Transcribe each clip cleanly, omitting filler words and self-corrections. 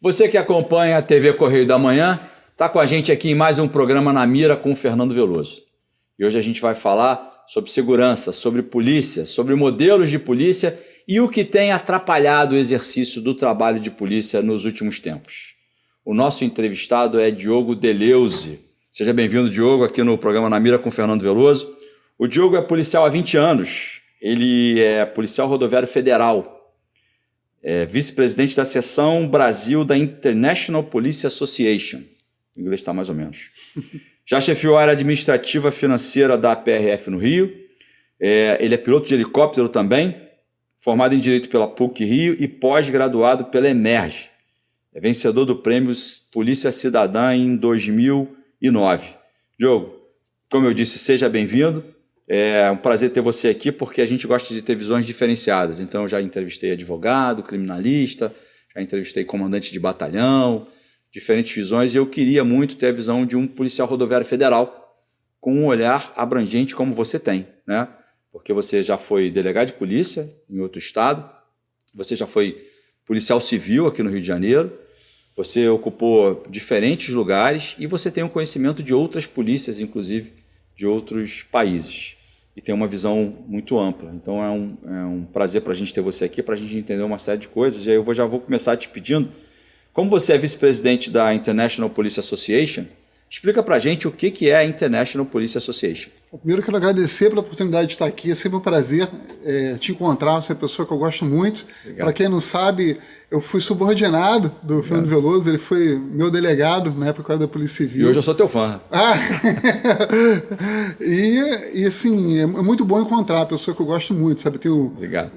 Você que acompanha a TV Correio da Manhã, está com a gente aqui em mais um programa Na Mira com o Fernando Veloso. E hoje a gente vai falar sobre segurança, sobre polícia, sobre modelos de polícia e o que tem atrapalhado o exercício do trabalho de polícia nos últimos tempos. O nosso entrevistado é Diogo Deleuze. Seja bem-vindo, Diogo, aqui no programa Na Mira com o Fernando Veloso. O Diogo é policial há 20 anos. Ele é policial rodoviário federal. É vice-presidente da seção Brasil da International Police Association. O inglês está mais ou menos. Já chefiou a área administrativa financeira da PRF no Rio. Ele é piloto de helicóptero também, formado em Direito pela PUC-Rio e pós-graduado pela EMERGE. É vencedor do prêmio Polícia Cidadã em 2009. Diogo, como eu disse, seja bem-vindo. É um prazer ter você aqui porque a gente gosta de ter visões diferenciadas. Então, eu já entrevistei advogado, criminalista, já entrevistei comandante de batalhão, diferentes visões, e eu queria muito ter a visão de um policial rodoviário federal com um olhar abrangente como você tem, né? Porque você já foi delegado de polícia em outro estado, você já foi policial civil aqui no Rio de Janeiro, você ocupou diferentes lugares e você tem um conhecimento de outras polícias, inclusive de outros países, e tem uma visão muito ampla. Então é um prazer para a gente ter você aqui, para a gente entender uma série de coisas. E aí eu já vou começar te pedindo, como você é vice-presidente da International Police Association, explica para a gente o que é a International Police Association. Primeiro, eu quero agradecer pela oportunidade de estar aqui. É sempre um prazer te encontrar. Você é uma pessoa que eu gosto muito. Para quem não sabe, eu fui subordinado do Fernando Veloso. Ele foi meu delegado na época da Polícia Civil. E hoje eu sou teu fã. E assim, é muito bom encontrar uma pessoa que eu gosto muito, sabe? Obrigado.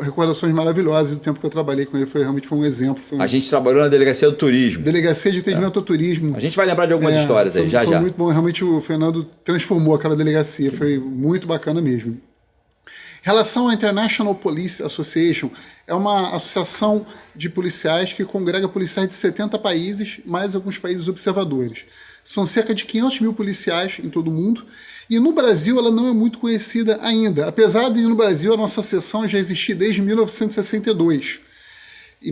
Recordações maravilhosas do tempo que eu trabalhei com ele, realmente foi um exemplo. A gente trabalhou na Delegacia do Turismo. Delegacia de Atendimento ao Turismo. A gente vai lembrar de algumas histórias aí, já. Foi muito bom, realmente o Fernando transformou aquela delegacia, foi muito bacana mesmo. Em relação à International Police Association, é uma associação de policiais que congrega policiais de 70 países, mais alguns países observadores. São cerca de 500 mil policiais em todo o mundo. E no Brasil ela não é muito conhecida ainda, apesar de no Brasil a nossa seção já existir desde 1962.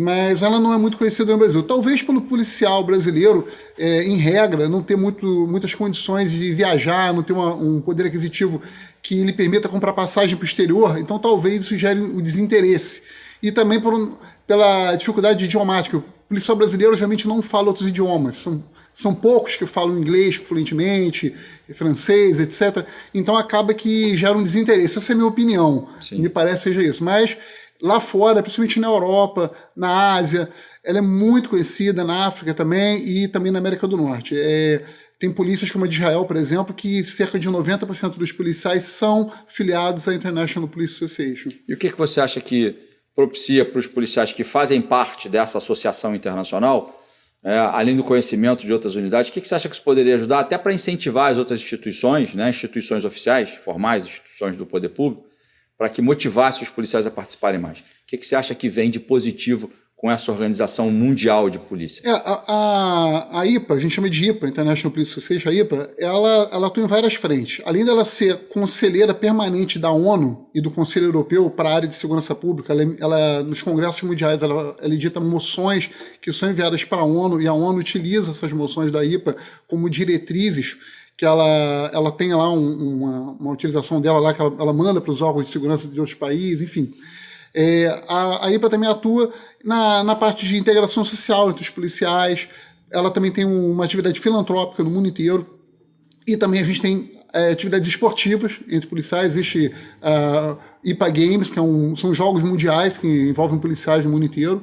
Mas ela não é muito conhecida no Brasil. Talvez pelo policial brasileiro, em regra, não ter muitas condições de viajar, não ter um poder aquisitivo que lhe permita comprar passagem para o exterior, então talvez isso gere o desinteresse. E também pela dificuldade idiomática. O policial brasileiro geralmente não fala outros idiomas, são poucos que falam inglês fluentemente, francês, etc. Então acaba que gera um desinteresse. Essa é a minha opinião. Sim. Me parece que seja isso. Mas lá fora, principalmente na Europa, na Ásia, ela é muito conhecida, na África também e também na América do Norte. Tem polícias como a de Israel, por exemplo, que cerca de 90% dos policiais são filiados à International Police Association. E o que você acha que propicia para os policiais que fazem parte dessa associação internacional, além do conhecimento de outras unidades, o que você acha que isso poderia ajudar até para incentivar as outras instituições, né, instituições oficiais, formais, instituições do poder público, para que motivasse os policiais a participarem mais? O que você acha que vem de positivo com essa organização mundial de polícia? A IPA, a gente chama de IPA, International Police Association, a IPA, ela atua em várias frentes. Além dela ser conselheira permanente da ONU e do Conselho Europeu para a área de segurança pública, ela nos congressos mundiais, ela edita moções que são enviadas para a ONU, e a ONU utiliza essas moções da IPA como diretrizes, que ela tem lá uma utilização dela lá, que ela manda para os órgãos de segurança de outros países, enfim. A IPA também atua na parte de integração social entre os policiais. Ela também tem uma atividade filantrópica no mundo inteiro. E também a gente tem atividades esportivas entre policiais. Existe IPA Games, que são jogos mundiais que envolvem policiais no mundo inteiro.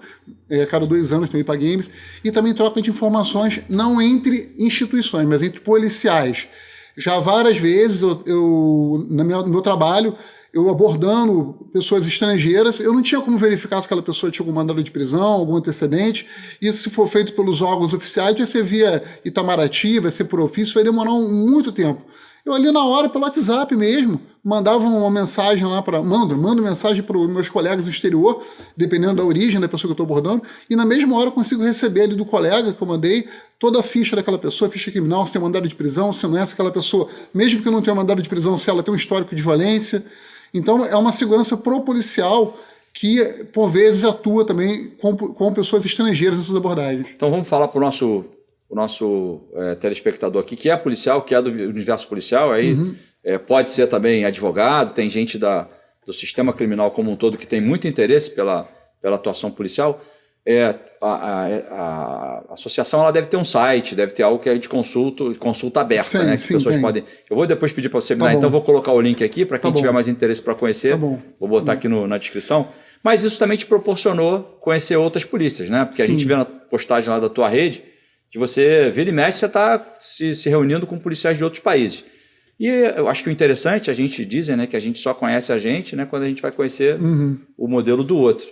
A cada 2 anos tem o IPA Games. E também troca de informações, não entre instituições, mas entre policiais. Já várias vezes, no meu trabalho, eu abordando pessoas estrangeiras, eu não tinha como verificar se aquela pessoa tinha algum mandado de prisão, algum antecedente. Isso, se for feito pelos órgãos oficiais, vai ser via Itamaraty, vai ser por ofício, vai demorar muito tempo. Eu ali na hora, pelo WhatsApp mesmo, mandava uma mensagem lá mando mensagem para os meus colegas do exterior, dependendo da origem da pessoa que eu estou abordando, e na mesma hora eu consigo receber ali do colega que eu mandei toda a ficha daquela pessoa, ficha criminal, se tem mandado de prisão, se não é aquela pessoa, mesmo que eu não tenha mandado de prisão, se ela tem um histórico de violência. Então é uma segurança pro policial que, por vezes, atua também com pessoas estrangeiras em suas abordagens. Então vamos falar para o nosso telespectador aqui, que é policial, que é do universo policial, aí pode ser também advogado, tem gente do sistema criminal como um todo que tem muito interesse pela atuação policial. A associação ela deve ter um site, deve ter algo que é de consulta aberta, sim, né? Que sim, pessoas tem. podem. Eu vou depois pedir para você me dar, bom. então vou colocar o link aqui para quem Tá tiver bom. mais interesse para conhecer. Tá bom. Vou botar aqui na descrição. Mas isso também te proporcionou conhecer outras polícias, né? Porque a Sim. gente vê na postagem lá da tua rede que você vira e mexe, você está se reunindo com policiais de outros países. E eu acho que o interessante, a gente dizem, né, que a gente só conhece a gente, né, quando a gente vai conhecer o modelo do outro.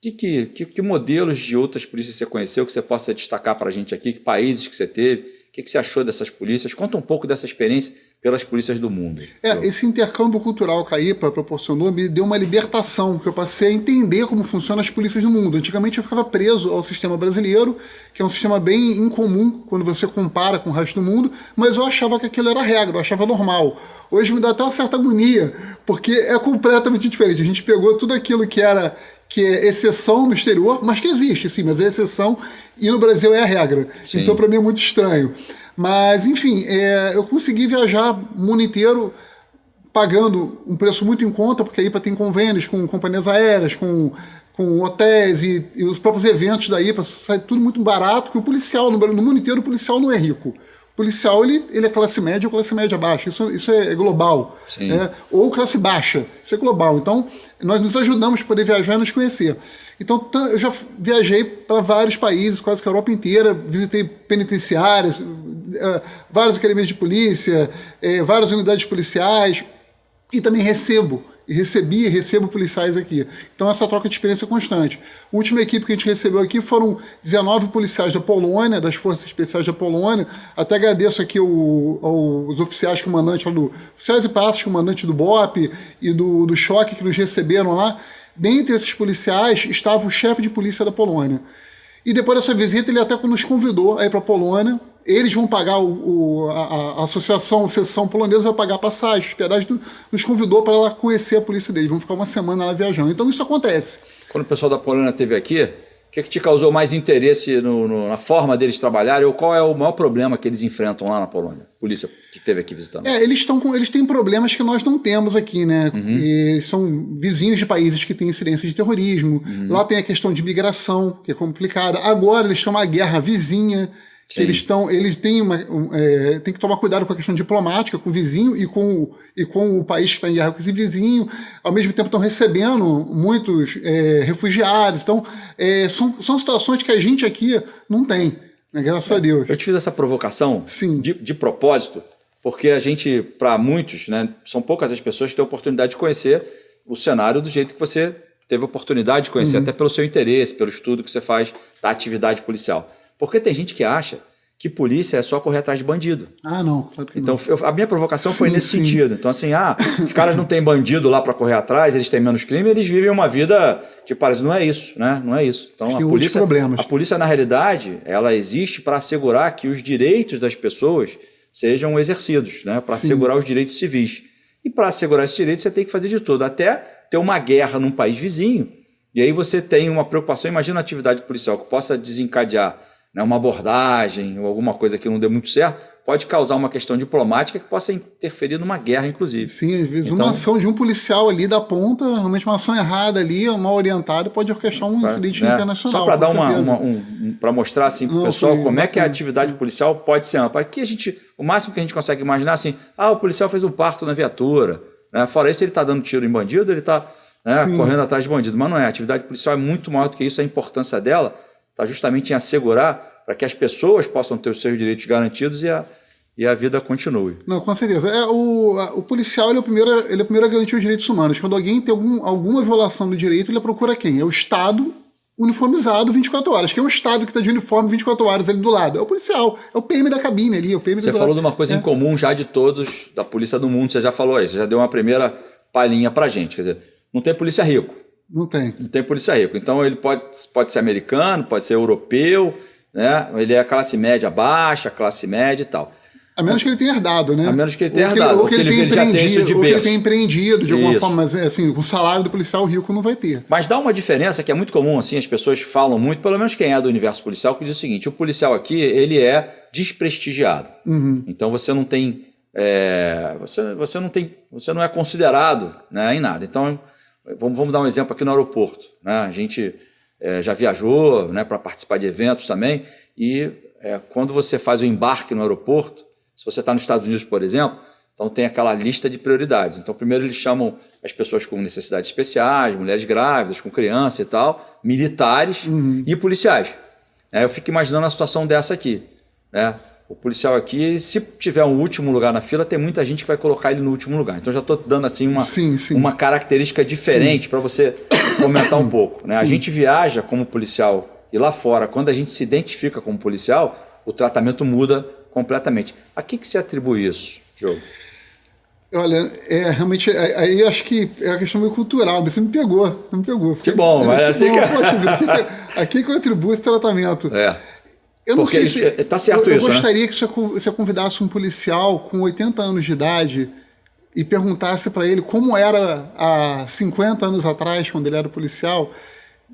Que modelos de outras polícias você conheceu que você possa destacar para a gente aqui? Que países que você teve? O que você achou dessas polícias? Conta um pouco dessa experiência pelas polícias do mundo. Esse intercâmbio cultural que a IPA proporcionou me deu uma libertação, que eu passei a entender como funcionam as polícias do mundo. Antigamente eu ficava preso ao sistema brasileiro, que é um sistema bem incomum quando você compara com o resto do mundo, mas eu achava que aquilo era regra, eu achava normal. Hoje me dá até uma certa agonia, porque é completamente diferente. A gente pegou tudo aquilo que é exceção no exterior, mas que existe, sim, mas é exceção e no Brasil é a regra. Sim. Então, para mim é muito estranho. Mas, enfim, eu consegui viajar o mundo inteiro pagando um preço muito em conta, porque a IPA tem convênios com companhias aéreas, com hotéis e os próprios eventos da IPA, sai tudo muito barato, que o policial, no mundo inteiro, o policial não é rico. O policial, ele é classe média ou classe média baixa, isso é global. Né? Ou classe baixa, isso é global. Então, nós nos ajudamos a poder viajar e nos conhecer. Então, eu já viajei para vários países, quase que a Europa inteira, visitei penitenciárias, várias academias de polícia, várias unidades policiais, e também recebo policiais aqui. Então, essa troca de experiência é constante. A última equipe que a gente recebeu aqui foram 19 policiais da Polônia, das Forças Especiais da Polônia. Até agradeço aqui aos oficiais comandantes, oficiais e praças comandantes do BOP e do Choque que nos receberam lá. Dentre esses policiais estava o chefe de polícia da Polônia. E depois dessa visita, ele até nos convidou a ir para a Polônia. Eles vão pagar, a associação, a seção polonesa vai pagar a passagem, hospedagem, nos convidou para lá conhecer a polícia deles. Vão ficar uma semana lá viajando. Então isso acontece. Quando o pessoal da Polônia esteve aqui, o que te causou mais interesse na forma deles trabalharem, ou qual é o maior problema que eles enfrentam lá na Polônia? Polícia que esteve aqui visitando. Eles têm problemas que nós não temos aqui, né? Eles são vizinhos de países que têm incidência de terrorismo. Lá tem a questão de migração, que é complicada. Agora eles têm uma guerra vizinha, que eles têm tem que tomar cuidado com a questão diplomática, com o vizinho e com o país que está em guerra com esse vizinho. Ao mesmo tempo estão recebendo muitos refugiados. Então, são situações que a gente aqui não tem, né? Graças a Deus. Eu te fiz essa provocação de propósito, porque a gente, para muitos, né, são poucas as pessoas que têm a oportunidade de conhecer o cenário do jeito que você teve a oportunidade de conhecer, até pelo seu interesse, pelo estudo que você faz da atividade policial. Porque tem gente que acha que polícia é só correr atrás de bandido. Ah, não, claro que então, não. A minha provocação foi nesse sentido. Então, assim, os caras não têm bandido lá para correr atrás, eles têm menos crime, eles vivem uma vida que parece, não é isso, né? Não é isso. Então, a polícia, na realidade, ela existe para assegurar que os direitos das pessoas sejam exercidos, né? Para assegurar os direitos civis. E para assegurar esses direitos, você tem que fazer de tudo, até ter uma guerra num país vizinho. E aí você tem uma preocupação, imagina a atividade policial que possa desencadear, né, uma abordagem ou alguma coisa que não deu muito certo, pode causar uma questão diplomática que possa interferir numa guerra, inclusive. Sim, às vezes uma ação de um policial ali da ponta, realmente uma ação errada ali, mal orientada, pode orquestrar um incidente internacional. Só para dar para mostrar assim para o pessoal como é que a atividade policial pode ser ampla. Aqui o máximo que a gente consegue imaginar assim, o policial fez um parto na viatura, né? Fora isso ele está dando tiro em bandido, ele está correndo atrás de bandido, mas não é. A atividade policial é muito maior do que isso, a importância dela está justamente em assegurar para que as pessoas possam ter os seus direitos garantidos e a vida continue. Não, com certeza. O policial ele é o primeiro a garantir os direitos humanos. Quando alguém tem alguma violação do direito, ele procura quem? É o Estado uniformizado 24 horas, que é um Estado que está de uniforme 24 horas ali do lado. É o policial, é o PM da cabine ali. Você falou de uma coisa em comum já de todos, da polícia do mundo, você já falou isso, você já deu uma primeira palhinha para a gente. Quer dizer, não tem polícia rico. Não tem. Não tem polícia rico. Então ele pode ser americano, pode ser europeu, né? Ele é classe média baixa, classe média e tal. A menos que ele tenha herdado, né? A menos que ele tenha herdado. Ou que ele já tenha isso de berço. Ou que ele tenha empreendido de alguma isso. forma, mas assim, o salário do policial rico não vai ter. Mas dá uma diferença que é muito comum, assim, as pessoas falam muito, pelo menos quem é do universo policial, que diz o seguinte: o policial aqui, ele é desprestigiado. Então você não tem... você não é considerado, né, em nada. Então, vamos dar um exemplo aqui no aeroporto. Né? A gente já viajou, né, para participar de eventos também, e quando você faz o embarque no aeroporto, se você está nos Estados Unidos, por exemplo, então tem aquela lista de prioridades. Então, primeiro eles chamam as pessoas com necessidades especiais, mulheres grávidas, com criança e tal, militares e policiais. Eu fico imaginando a situação dessa aqui, né? O policial aqui, se tiver um último lugar na fila, tem muita gente que vai colocar ele no último lugar. Então já estou dando assim uma característica diferente para você comentar um pouco. Né? A gente viaja como policial e lá fora, quando a gente se identifica como policial, o tratamento muda completamente. A que se atribui isso, Diogo? Olha, realmente, aí acho que é uma questão meio cultural, você me pegou. Que bom, mas assim que... A que eu atribuo esse tratamento? Eu não sei se... Tá certo eu isso, gostaria que você convidasse um policial com 80 anos de idade e perguntasse para ele como era há 50 anos atrás, quando ele era policial,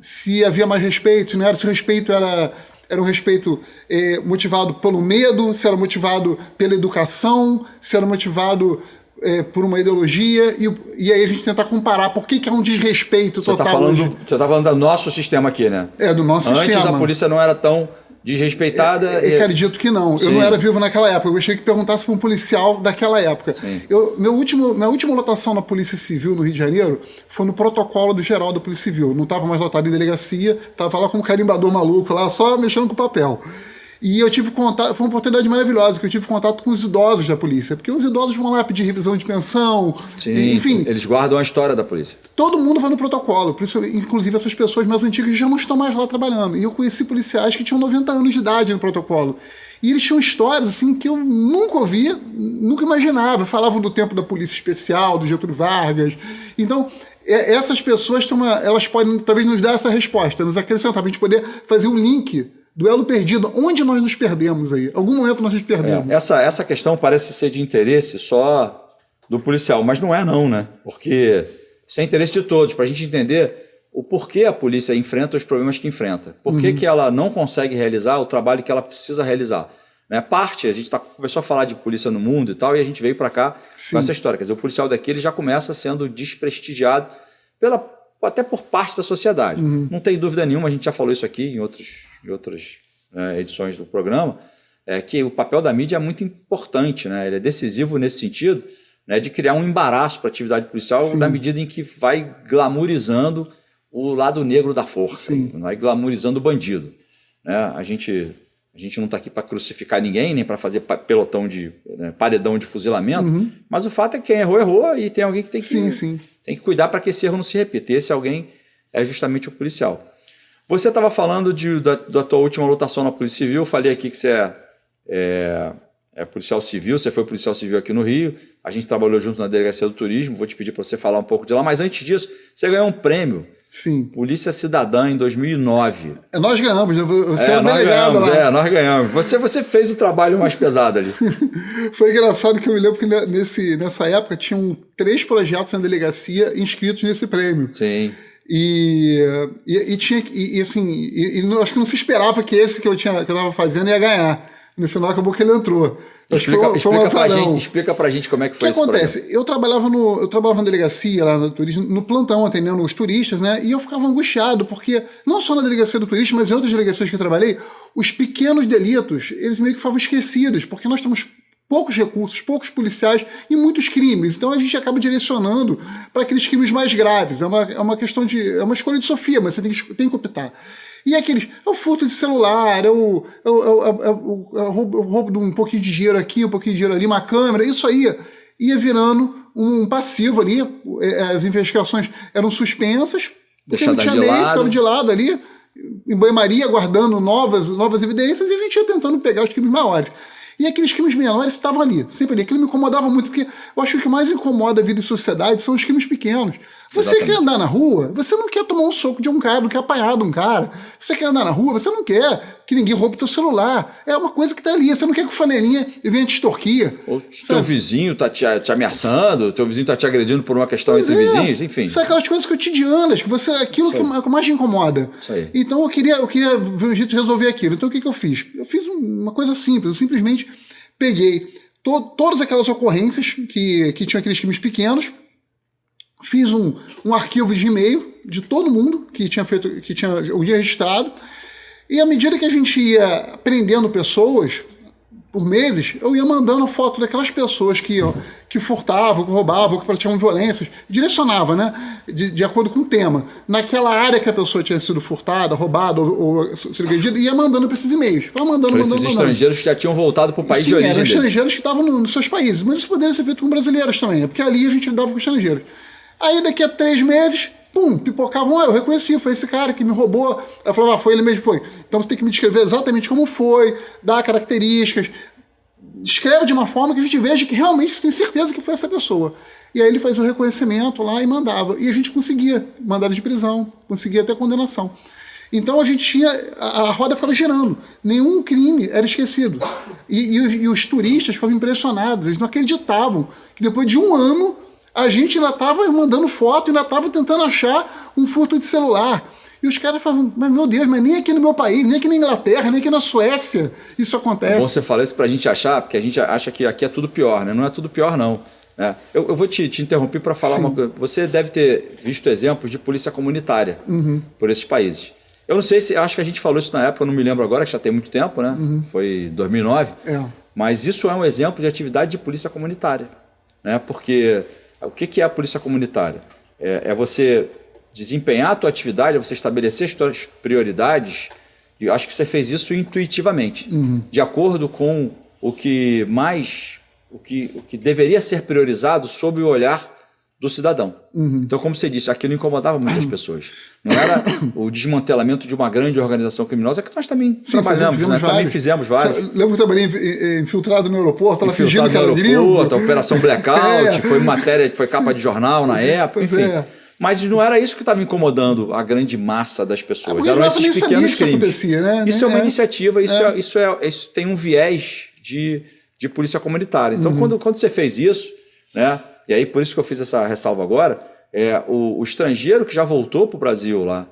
se havia mais respeito, se não era, se o respeito era um respeito motivado pelo medo, se era motivado pela educação, se era motivado por uma ideologia, e aí a gente tentar comparar por que é um desrespeito total hoje. Você está falando do nosso sistema aqui, né? Do nosso sistema. Antes a polícia não era tão desrespeitada. Acredito que não. Sim. Eu não era vivo naquela época. Eu gostaria que perguntasse para um policial daquela época. Minha última lotação na Polícia Civil no Rio de Janeiro foi no protocolo do geral da Polícia Civil. Não estava mais lotado em delegacia, estava lá com um carimbador maluco lá, só mexendo com papel. E eu tive contato, foi uma oportunidade maravilhosa, que eu tive contato com os idosos da polícia, porque os idosos vão lá pedir revisão de pensão, enfim. Eles guardam a história da polícia. Todo mundo vai no protocolo, por isso, inclusive essas pessoas mais antigas já não estão mais lá trabalhando. E eu conheci policiais que tinham 90 anos de idade no protocolo. E eles tinham histórias assim que eu nunca ouvia, nunca imaginava. Falavam do tempo da Polícia Especial, do Getúlio Vargas. Então, essas pessoas elas podem talvez nos dar essa resposta, nos acrescentar, para a gente poder fazer um link do elo perdido. Onde nós nos perdemos aí? Algum momento nós nos perdemos. Essa questão parece ser de interesse só do policial, mas não é não, né? Porque isso é interesse de todos, para a gente entender o porquê a polícia enfrenta os problemas que enfrenta. Por que ela não consegue realizar o trabalho que ela precisa realizar. Né? A gente começou a falar de polícia no mundo e tal, e a gente veio para cá com essa história. Quer dizer, o policial daqui ele já começa sendo desprestigiado até por parte da sociedade. Não tem dúvida nenhuma, a gente já falou isso aqui em outras edições do programa, que o papel da mídia é muito importante, né? Ele é decisivo nesse sentido, né, de criar um embaraço para a atividade policial na medida em que vai glamourizando o lado negro da força, vai glamourizando o bandido. Né? A gente não está aqui para crucificar ninguém, nem para fazer paredão de fuzilamento, mas o fato é que quem errou, e tem alguém que tem que cuidar para que esse erro não se repita. E esse alguém é justamente o policial. Você estava falando da tua última lotação na Polícia Civil, eu falei aqui que você é policial civil, você foi policial civil aqui no Rio, a gente trabalhou junto na Delegacia do Turismo, vou te pedir para você falar um pouco de lá, mas antes disso, você ganhou um prêmio, Polícia Cidadã, em 2009. Nós ganhamos, você era delegado lá. Nós ganhamos. Você fez o trabalho mais pesado ali. Foi engraçado que eu me lembro que nessa época tinham 3 projetos na delegacia inscritos nesse prêmio. Sim. E acho que não se esperava que esse que eu estava fazendo ia ganhar. No final acabou que ele entrou. Explica pra gente como é que foi esse projeto. O que acontece? Eu trabalhava na delegacia, lá no turismo, no plantão, atendendo os turistas, né? E eu ficava angustiado, porque não só na delegacia do turista, mas em outras delegacias que eu trabalhei, os pequenos delitos, eles meio que ficavam esquecidos, porque nós temos poucos recursos, poucos policiais e muitos crimes. Então a gente acaba direcionando para aqueles crimes mais graves. É uma escolha de Sofia, mas você tem que optar. E aqueles, o furto de celular, o roubo de um pouquinho de dinheiro aqui, um pouquinho de dinheiro ali, uma câmera, isso aí ia virando um passivo ali. As investigações eram suspensas, porque não tinha lei, ficava de lado ali, em banho-maria, aguardando novas evidências, e a gente ia tentando pegar os crimes maiores. E aqueles crimes menores estavam ali, sempre ali. Aquilo me incomodava muito, porque eu acho que o que mais incomoda a vida e sociedade são os crimes pequenos. Você quer andar na rua, você não quer tomar um soco de um cara, não quer apanhar de um cara. Você quer andar na rua, você não quer que ninguém roube teu celular. É uma coisa que tá ali. Você não quer que o flanelinha venha te extorquir. Ou teu vizinho tá te ameaçando, teu vizinho tá te agredindo por uma questão Pois entre é. vizinhos, enfim. São aquelas coisas cotidianas, que você, aquilo que mais te incomoda. Isso aí. Então eu queria ver um jeito de resolver aquilo. Então o que eu fiz? Eu fiz uma coisa simples. Eu simplesmente peguei todas aquelas ocorrências que tinham aqueles crimes pequenos, fiz um arquivo de e-mail de todo mundo que tinha o dia registrado, e à medida que a gente ia prendendo pessoas por meses, eu ia mandando foto daquelas pessoas que furtavam, que roubavam, que praticavam violências, direcionava, né, de acordo com o tema. Naquela área que a pessoa tinha sido furtada, roubada ou sido agredida, ia mandando para esses e-mails. Vai mandando. Esses estrangeiros que já tinham voltado para o país de origem eram deles. Estrangeiros que estavam nos seus países, mas isso poderia ser feito com brasileiros também, porque ali a gente lidava com estrangeiros. Aí daqui a 3 meses, pipocavam, eu reconheci, foi esse cara que me roubou. Eu falava, foi ele mesmo, foi. Então você tem que me descrever exatamente como foi, dar características, escreve de uma forma que a gente veja que realmente você tem certeza que foi essa pessoa. E aí ele fazia o reconhecimento lá e mandava. E a gente conseguia mandado de prisão, conseguia até condenação. Então a gente tinha, a roda ficava girando, nenhum crime era esquecido. E os turistas ficavam impressionados, eles não acreditavam que depois de um ano a gente ainda estava mandando foto, ainda estava tentando achar um furto de celular. E os caras falavam, mas meu Deus, mas nem aqui no meu país, nem aqui na Inglaterra, nem aqui na Suécia isso acontece. É bom você falar isso pra gente achar, porque a gente acha que aqui é tudo pior, né? Não é tudo pior, não. Eu vou te interromper para falar uma coisa. Você deve ter visto exemplos de polícia comunitária por esses países. Eu não sei se, acho que a gente falou isso na época, eu não me lembro agora, que já tem muito tempo, né? Foi 2009. Mas isso é um exemplo de atividade de polícia comunitária, né? Porque o que é a polícia comunitária? É você desempenhar a tua atividade, é você estabelecer as tuas prioridades, e eu acho que você fez isso intuitivamente, de acordo com o que deveria ser priorizado sob o olhar do cidadão. Então, como você disse, aquilo incomodava muitas pessoas. Não era o desmantelamento de uma grande organização criminosa, que nós também trabalhamos, né? Também fizemos vários. Lembro que eu trabalhei infiltrado no aeroporto, ela fingindo que era gringo. A Operação Blackout, foi matéria, foi capa de jornal na época, enfim. Mas não era isso que estava incomodando a grande massa das pessoas. Eram esses pequenos crimes. Né? Isso é uma iniciativa, isso tem um viés de polícia comunitária. Então, quando você fez isso, né? E aí por isso que eu fiz essa ressalva agora, o estrangeiro que já voltou para o Brasil lá,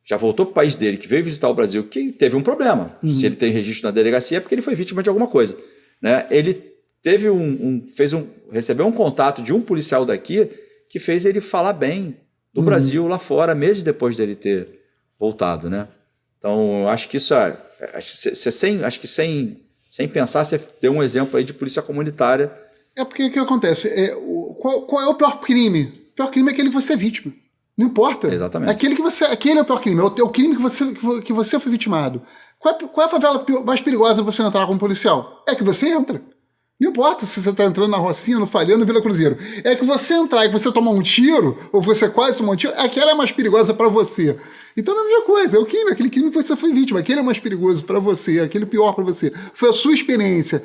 já voltou para o país dele, que veio visitar o Brasil, que teve um problema. Se ele tem registro na delegacia é porque ele foi vítima de alguma coisa, né? Ele teve recebeu um contato de um policial daqui que fez ele falar bem do Brasil lá fora, meses depois dele ter voltado, né? Então, eu acho que isso acho que sem pensar, você deu um exemplo aí de polícia comunitária. Porque o que acontece? Qual é o pior crime? O pior crime é aquele que você é vítima. Não importa. Exatamente. Aquele é o pior crime. É o crime que você foi vitimado. Qual é a favela mais perigosa você entrar como policial? É que você entra. Não importa se você está entrando na Rocinha, no Falhano, no Vila Cruzeiro. É que você entrar e você tomar um tiro, ou você quase tomar um tiro, aquela é mais perigosa para você. Então é a mesma coisa, é o crime, aquele crime que você foi vítima, aquele é mais perigoso para você, aquele pior para você. Foi a sua experiência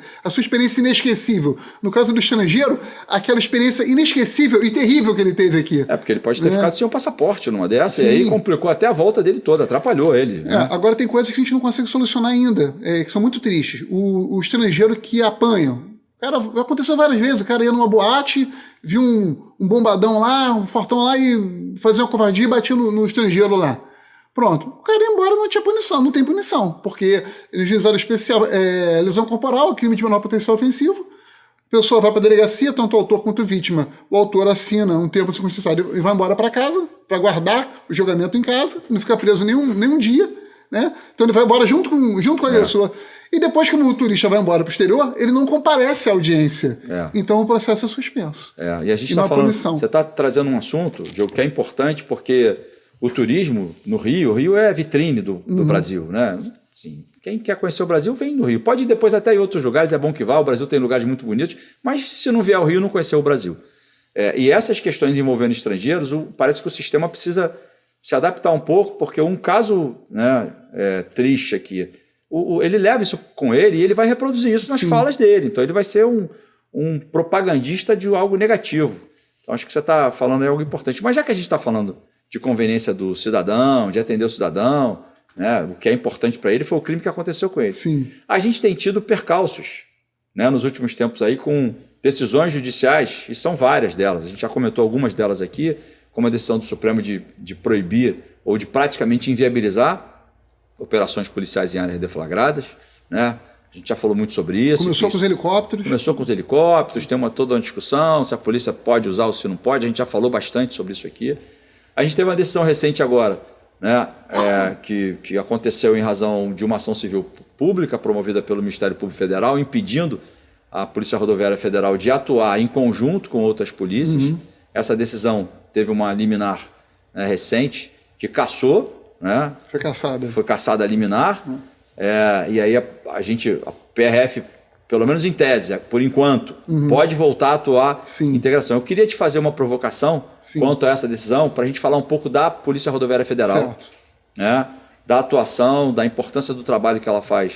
inesquecível. No caso do estrangeiro, aquela experiência inesquecível e terrível que ele teve aqui. Porque ele pode ter ficado sem um passaporte numa dessa, e aí complicou até a volta dele toda, atrapalhou ele. Né? Agora tem coisas que a gente não consegue solucionar ainda, que são muito tristes. O estrangeiro que apanha. Cara, aconteceu várias vezes, o cara ia numa boate, viu um bombadão lá, um fortão lá e fazia uma covardia e batia no estrangeiro lá. Pronto, o cara ia embora, não tinha punição, não tem punição, porque legislação especial, lesão corporal, crime de menor potencial ofensivo, a pessoa vai para a delegacia, tanto o autor quanto a vítima, o autor assina um termo circunstanciado e vai embora para casa, para guardar o julgamento em casa, não ficar preso nenhum dia, né? Então ele vai embora junto com o agressor. E depois que o turista vai embora para o exterior, ele não comparece à audiência. Então o processo é suspenso. E a gente está falando, você está trazendo um assunto, Diogo, que é importante porque o turismo no Rio, o Rio é vitrine do Brasil, né? Sim, quem quer conhecer o Brasil vem no Rio. Pode ir depois até em outros lugares, é bom que vá, o Brasil tem lugares muito bonitos, mas se não vier ao Rio, não conheceu o Brasil. E essas questões envolvendo estrangeiros, parece que o sistema precisa se adaptar um pouco, porque um caso, né, triste aqui, ele leva isso com ele e ele vai reproduzir isso nas falas dele. Então ele vai ser um propagandista de algo negativo. Então acho que você está falando aí algo importante. Mas já que a gente está falando de conveniência do cidadão, de atender o cidadão, né? O que é importante para ele foi o crime que aconteceu com ele. Sim. A gente tem tido percalços, né, nos últimos tempos aí com decisões judiciais, e são várias delas. A gente já comentou algumas delas aqui, como a decisão do Supremo de proibir ou de praticamente inviabilizar operações policiais em áreas deflagradas, né? A gente já falou muito sobre isso. Começou com os helicópteros. Começou com os helicópteros, tem toda uma discussão se a polícia pode usar ou se não pode. A gente já falou bastante sobre isso aqui. A gente teve uma decisão recente agora, né, que aconteceu em razão de uma ação civil pública promovida pelo Ministério Público Federal, impedindo a Polícia Rodoviária Federal de atuar em conjunto com outras polícias. Essa decisão teve uma liminar, né, recente que cassou. Né, foi cassada a liminar. E aí a PRF, pelo menos em tese, por enquanto, pode voltar a atuar em integração. Eu queria te fazer uma provocação quanto a essa decisão, para a gente falar um pouco da Polícia Rodoviária Federal, né, da atuação, da importância do trabalho que ela faz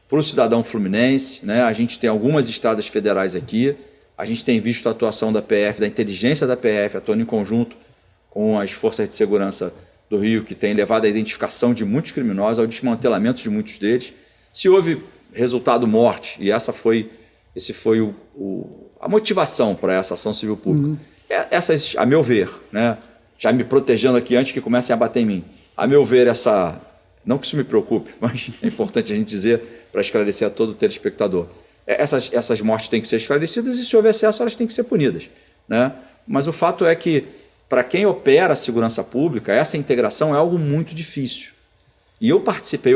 para o cidadão fluminense. Né? A gente tem algumas estradas federais aqui, a gente tem visto a atuação da PF, da inteligência da PF, atuando em conjunto com as forças de segurança do Rio, que tem levado à identificação de muitos criminosos, ao desmantelamento de muitos deles. Se houve resultado morte, e esse foi a motivação para essa ação civil pública. Essas, a meu ver, né, já me protegendo aqui antes que comecem a bater em mim, a meu ver, não que isso me preocupe, mas é importante a gente dizer para esclarecer a todo telespectador. Essas mortes têm que ser esclarecidas e, se houver excesso, elas têm que ser punidas. Né? Mas o fato é que, para quem opera a segurança pública, essa integração é algo muito difícil. E eu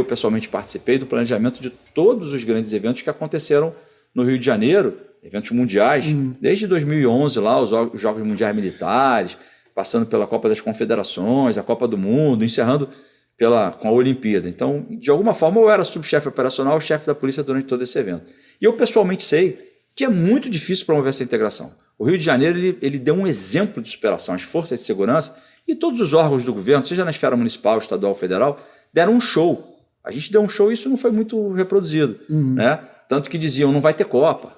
pessoalmente participei do planejamento de todos os grandes eventos que aconteceram no Rio de Janeiro, eventos mundiais, desde 2011, lá, os Jogos Mundiais Militares, passando pela Copa das Confederações, a Copa do Mundo, encerrando com a Olimpíada. Então, de alguma forma, eu era subchefe operacional, chefe da polícia durante todo esse evento. E eu pessoalmente sei que é muito difícil promover essa integração. O Rio de Janeiro ele deu um exemplo de superação. As forças de segurança e todos os órgãos do governo, seja na esfera municipal, estadual, federal, deram um show. A gente deu um show e isso não foi muito reproduzido. Né? Tanto que diziam, não vai ter Copa,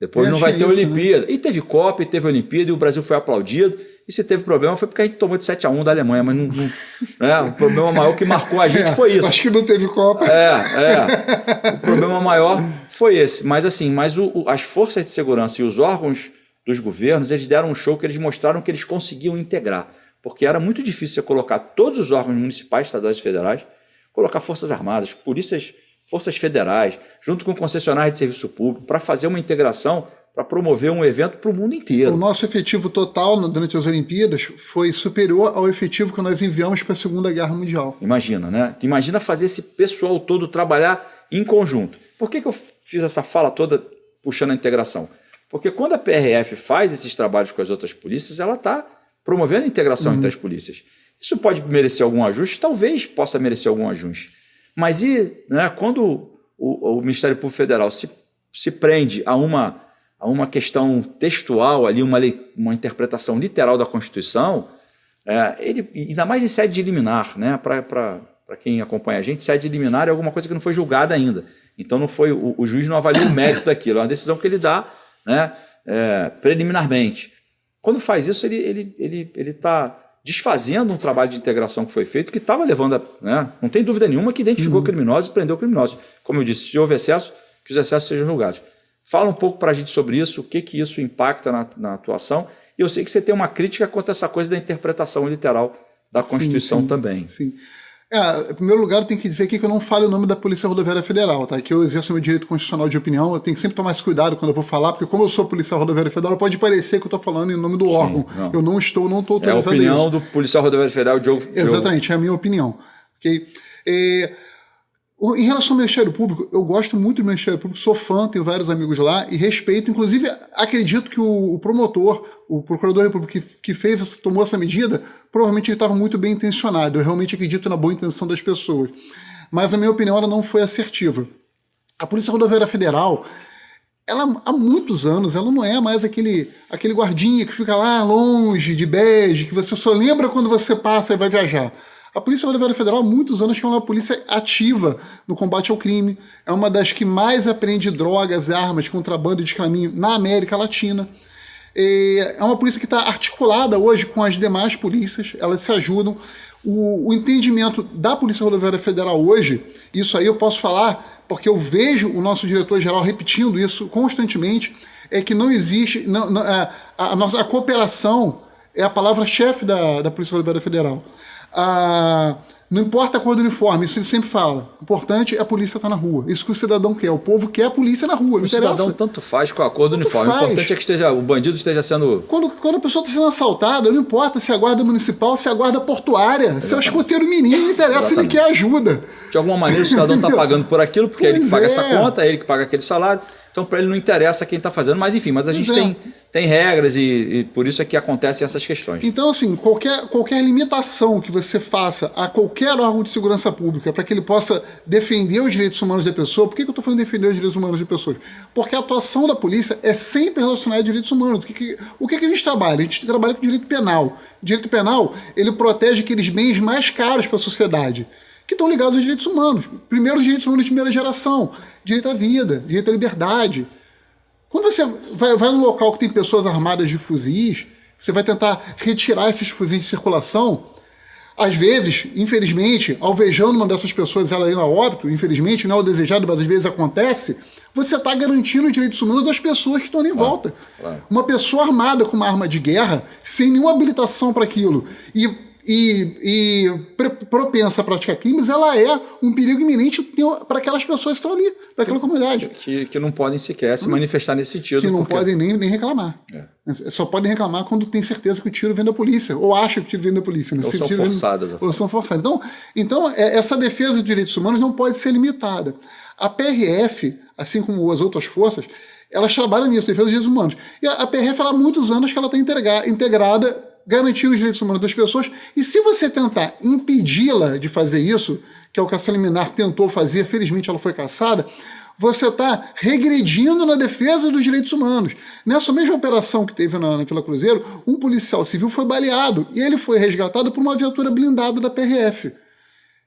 depois não vai ter Olimpíada. Né? E teve Copa, e teve Olimpíada, e o Brasil foi aplaudido. E se teve problema foi porque a gente tomou de 7-1 da Alemanha, mas né? O problema maior que marcou a gente foi isso. Acho que não teve Copa. O problema maior foi esse. Mas assim, as forças de segurança e os órgãos dos governos, eles deram um show que eles mostraram que eles conseguiam integrar. Porque era muito difícil você colocar todos os órgãos municipais, estaduais e federais, colocar forças armadas, polícias, forças federais, junto com concessionários de serviço público, para fazer uma integração, para promover um evento para o mundo inteiro. O nosso efetivo total durante as Olimpíadas foi superior ao efetivo que nós enviamos para a Segunda Guerra Mundial. Imagina, né? Imagina fazer esse pessoal todo trabalhar em conjunto. Por que eu fiz essa fala toda puxando a integração? Porque quando a PRF faz esses trabalhos com as outras polícias, ela está promovendo a integração entre as polícias. Isso pode merecer algum ajuste? Talvez possa merecer algum ajuste. Mas né, quando o Ministério Público Federal se prende a uma questão textual, ali, uma interpretação literal da Constituição, ele, ainda mais em sede de liminar, né, para quem acompanha a gente, sede de liminar é alguma coisa que não foi julgada ainda. Então não foi, o juiz não avalia o mérito daquilo, é uma decisão que ele dá, né, preliminarmente. Quando faz isso, ele está desfazendo um trabalho de integração que foi feito, que estava levando né, não tem dúvida nenhuma que identificou criminosos e prendeu criminosos. Como eu disse, se houve excesso, que os excessos sejam julgados. Fala um pouco para a gente sobre isso, o que isso impacta na atuação. E eu sei que você tem uma crítica quanto a essa coisa da interpretação literal da Constituição também. Sim. Em primeiro lugar, eu tenho que dizer aqui que eu não falo o nome da Polícia Rodoviária Federal, tá? Que eu exerço meu direito constitucional de opinião. Eu tenho que sempre tomar esse cuidado quando eu vou falar, porque como eu sou Policial Rodoviária Federal, pode parecer que eu estou falando em nome do órgão. Não. Eu não estou autorizado a isso. É a opinião do Policial Rodoviária Federal, Diogo. Exatamente, é a minha opinião. Okay? Em relação ao Ministério Público, eu gosto muito do Ministério Público, sou fã, tenho vários amigos lá e respeito. Inclusive, acredito que o promotor, o procurador da República que tomou essa medida, provavelmente ele estava muito bem intencionado. Eu realmente acredito na boa intenção das pessoas. Mas, na minha opinião, ela não foi assertiva. A Polícia Rodoviária Federal, ela há muitos anos, ela não é mais aquele guardinha que fica lá longe, de bege, que você só lembra quando você passa e vai viajar. A Polícia Rodoviária Federal há muitos anos é uma polícia ativa no combate ao crime. É uma das que mais apreende drogas, armas, contrabando e descaminho na América Latina. É uma polícia que está articulada hoje com as demais polícias, elas se ajudam. O entendimento da Polícia Rodoviária Federal hoje, isso aí eu posso falar, porque eu vejo o nosso diretor-geral repetindo isso constantemente, é que não existe, a cooperação é a palavra-chefe da Polícia Rodoviária Federal. Não importa a cor do uniforme, isso ele sempre fala. O importante é a polícia estar na rua. Isso que o cidadão quer. O povo quer a polícia na rua. O cidadão tanto faz com a cor do uniforme. O importante é que o bandido esteja sendo... Quando a pessoa está sendo assaltada, não importa se é a guarda municipal, se é a guarda portuária, exatamente. Se é o escoteiro menino, não interessa, exatamente. Ele quer ajuda. De alguma maneira o cidadão está pagando por aquilo, porque é ele que paga essa conta, é ele que paga aquele salário. Então, para ele não interessa quem está fazendo, mas enfim, a gente tem regras e por isso é que acontecem essas questões. Então, assim, qualquer limitação que você faça a qualquer órgão de segurança pública para que ele possa defender os direitos humanos da pessoa, por que eu estou falando defender os direitos humanos de pessoas? Porque a atuação da polícia é sempre relacionada a direitos humanos. O que a gente trabalha? A gente trabalha com direito penal. O direito penal, ele protege aqueles bens mais caros para a sociedade, que estão ligados aos direitos humanos. Primeiro, os direitos humanos de primeira geração. Direito à vida, direito à liberdade. Quando você vai num local que tem pessoas armadas de fuzis, você vai tentar retirar esses fuzis de circulação, às vezes, infelizmente, alvejando uma dessas pessoas, ela ir a óbito, infelizmente, não é o desejado, mas às vezes acontece, você está garantindo os direitos humanos das pessoas que estão ali em volta. Uma pessoa armada com uma arma de guerra, sem nenhuma habilitação para aquilo, e propensa a praticar crimes, ela é um perigo iminente para aquelas pessoas que estão ali, para aquela comunidade. Que não podem sequer se manifestar nesse sentido. Que não podem nem reclamar. Só podem reclamar quando tem certeza que o tiro vem da polícia, ou acha que o tiro vem da polícia. Né? Ou são forçadas. Ou são forçadas. Então, essa defesa dos direitos humanos não pode ser limitada. A PRF, assim como as outras forças, elas trabalham nisso, defesa dos direitos humanos. E a PRF, há muitos anos que ela está integrada, garantir os direitos humanos das pessoas, e se você tentar impedi-la de fazer isso, que é o que a Sala Liminar tentou fazer, felizmente ela foi cassada, você está regredindo na defesa dos direitos humanos. Nessa mesma operação que teve na Vila Cruzeiro, um policial civil foi baleado, e ele foi resgatado por uma viatura blindada da PRF.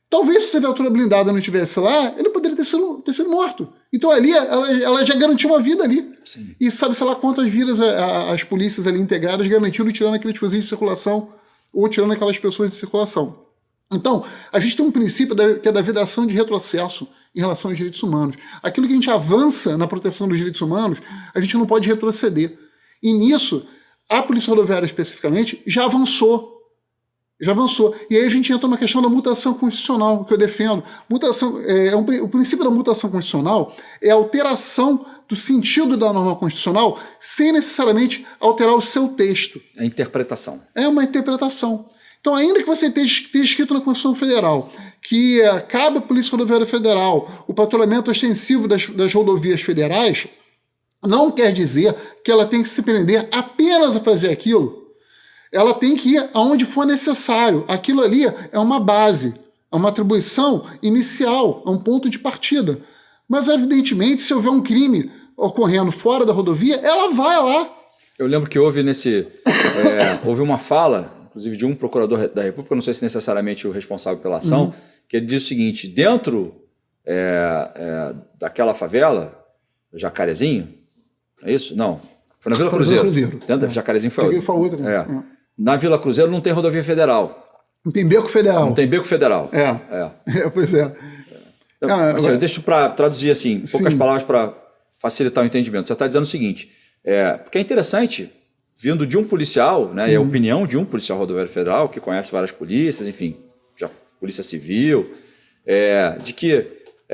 Talvez se essa viatura blindada não estivesse lá, ele poderia ter sido morto. Então ali, ela já garantiu uma vida ali. Sim. E sabe-se lá quantas vidas as polícias ali integradas garantiram tirando aqueles fuzis de circulação ou tirando aquelas pessoas de circulação. Então, a gente tem um princípio que é da vedação de retrocesso em relação aos direitos humanos. Aquilo que a gente avança na proteção dos direitos humanos, a gente não pode retroceder. E nisso, a Polícia Rodoviária especificamente já avançou. E aí a gente entra na questão da mutação constitucional, que eu defendo. O princípio da mutação constitucional é a alteração do sentido da norma constitucional sem necessariamente alterar o seu texto. A interpretação. É uma interpretação. Então, ainda que você tenha escrito na Constituição Federal que cabe à Polícia Rodoviária Federal o patrulhamento ostensivo das rodovias federais, não quer dizer que ela tem que se prender apenas a fazer aquilo. Ela tem que ir aonde for necessário. Aquilo ali é uma base, é uma atribuição inicial, é um ponto de partida. Mas, evidentemente, se houver um crime ocorrendo fora da rodovia, ela vai lá. Eu lembro que houve houve uma fala, inclusive de um procurador da República, não sei se necessariamente o responsável pela ação, que ele disse o seguinte: dentro daquela favela, Jacarezinho, é isso? Não, foi na Vila Cruzeiro. Dentro da Jacarezinho foi outra. Na Vila Cruzeiro não tem rodovia federal. Não tem beco federal. Não tem beco federal. Pois é. Deixa eu traduzir assim, poucas palavras para facilitar o entendimento. Você está dizendo o seguinte, porque é interessante, vindo de um policial, né, e a opinião de um policial rodoviário federal, que conhece várias polícias, enfim, já polícia civil, de que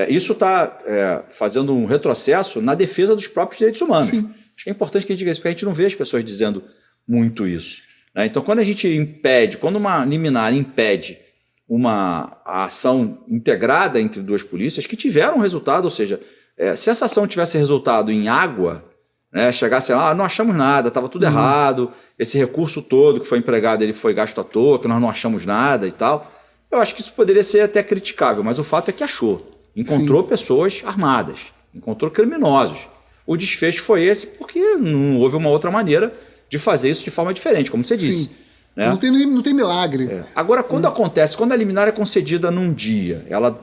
isso está fazendo um retrocesso na defesa dos próprios direitos humanos. Sim. Acho que é importante que a gente diga isso, porque a gente não vê as pessoas dizendo muito isso. Né? Então, quando a gente impede, quando uma liminar impede uma ação integrada entre duas polícias que tiveram resultado, ou seja, se essa ação tivesse resultado em água, né, chegasse lá, não achamos nada, estava tudo errado, esse recurso todo que foi empregado ele foi gasto à toa, que nós não achamos nada e tal, eu acho que isso poderia ser até criticável, mas o fato é que achou, encontrou pessoas armadas, encontrou criminosos. O desfecho foi esse porque não houve uma outra maneira de fazer isso de forma diferente, como você disse. Né? Não tem milagre. Agora, quando acontece, quando a liminar é concedida num dia, ela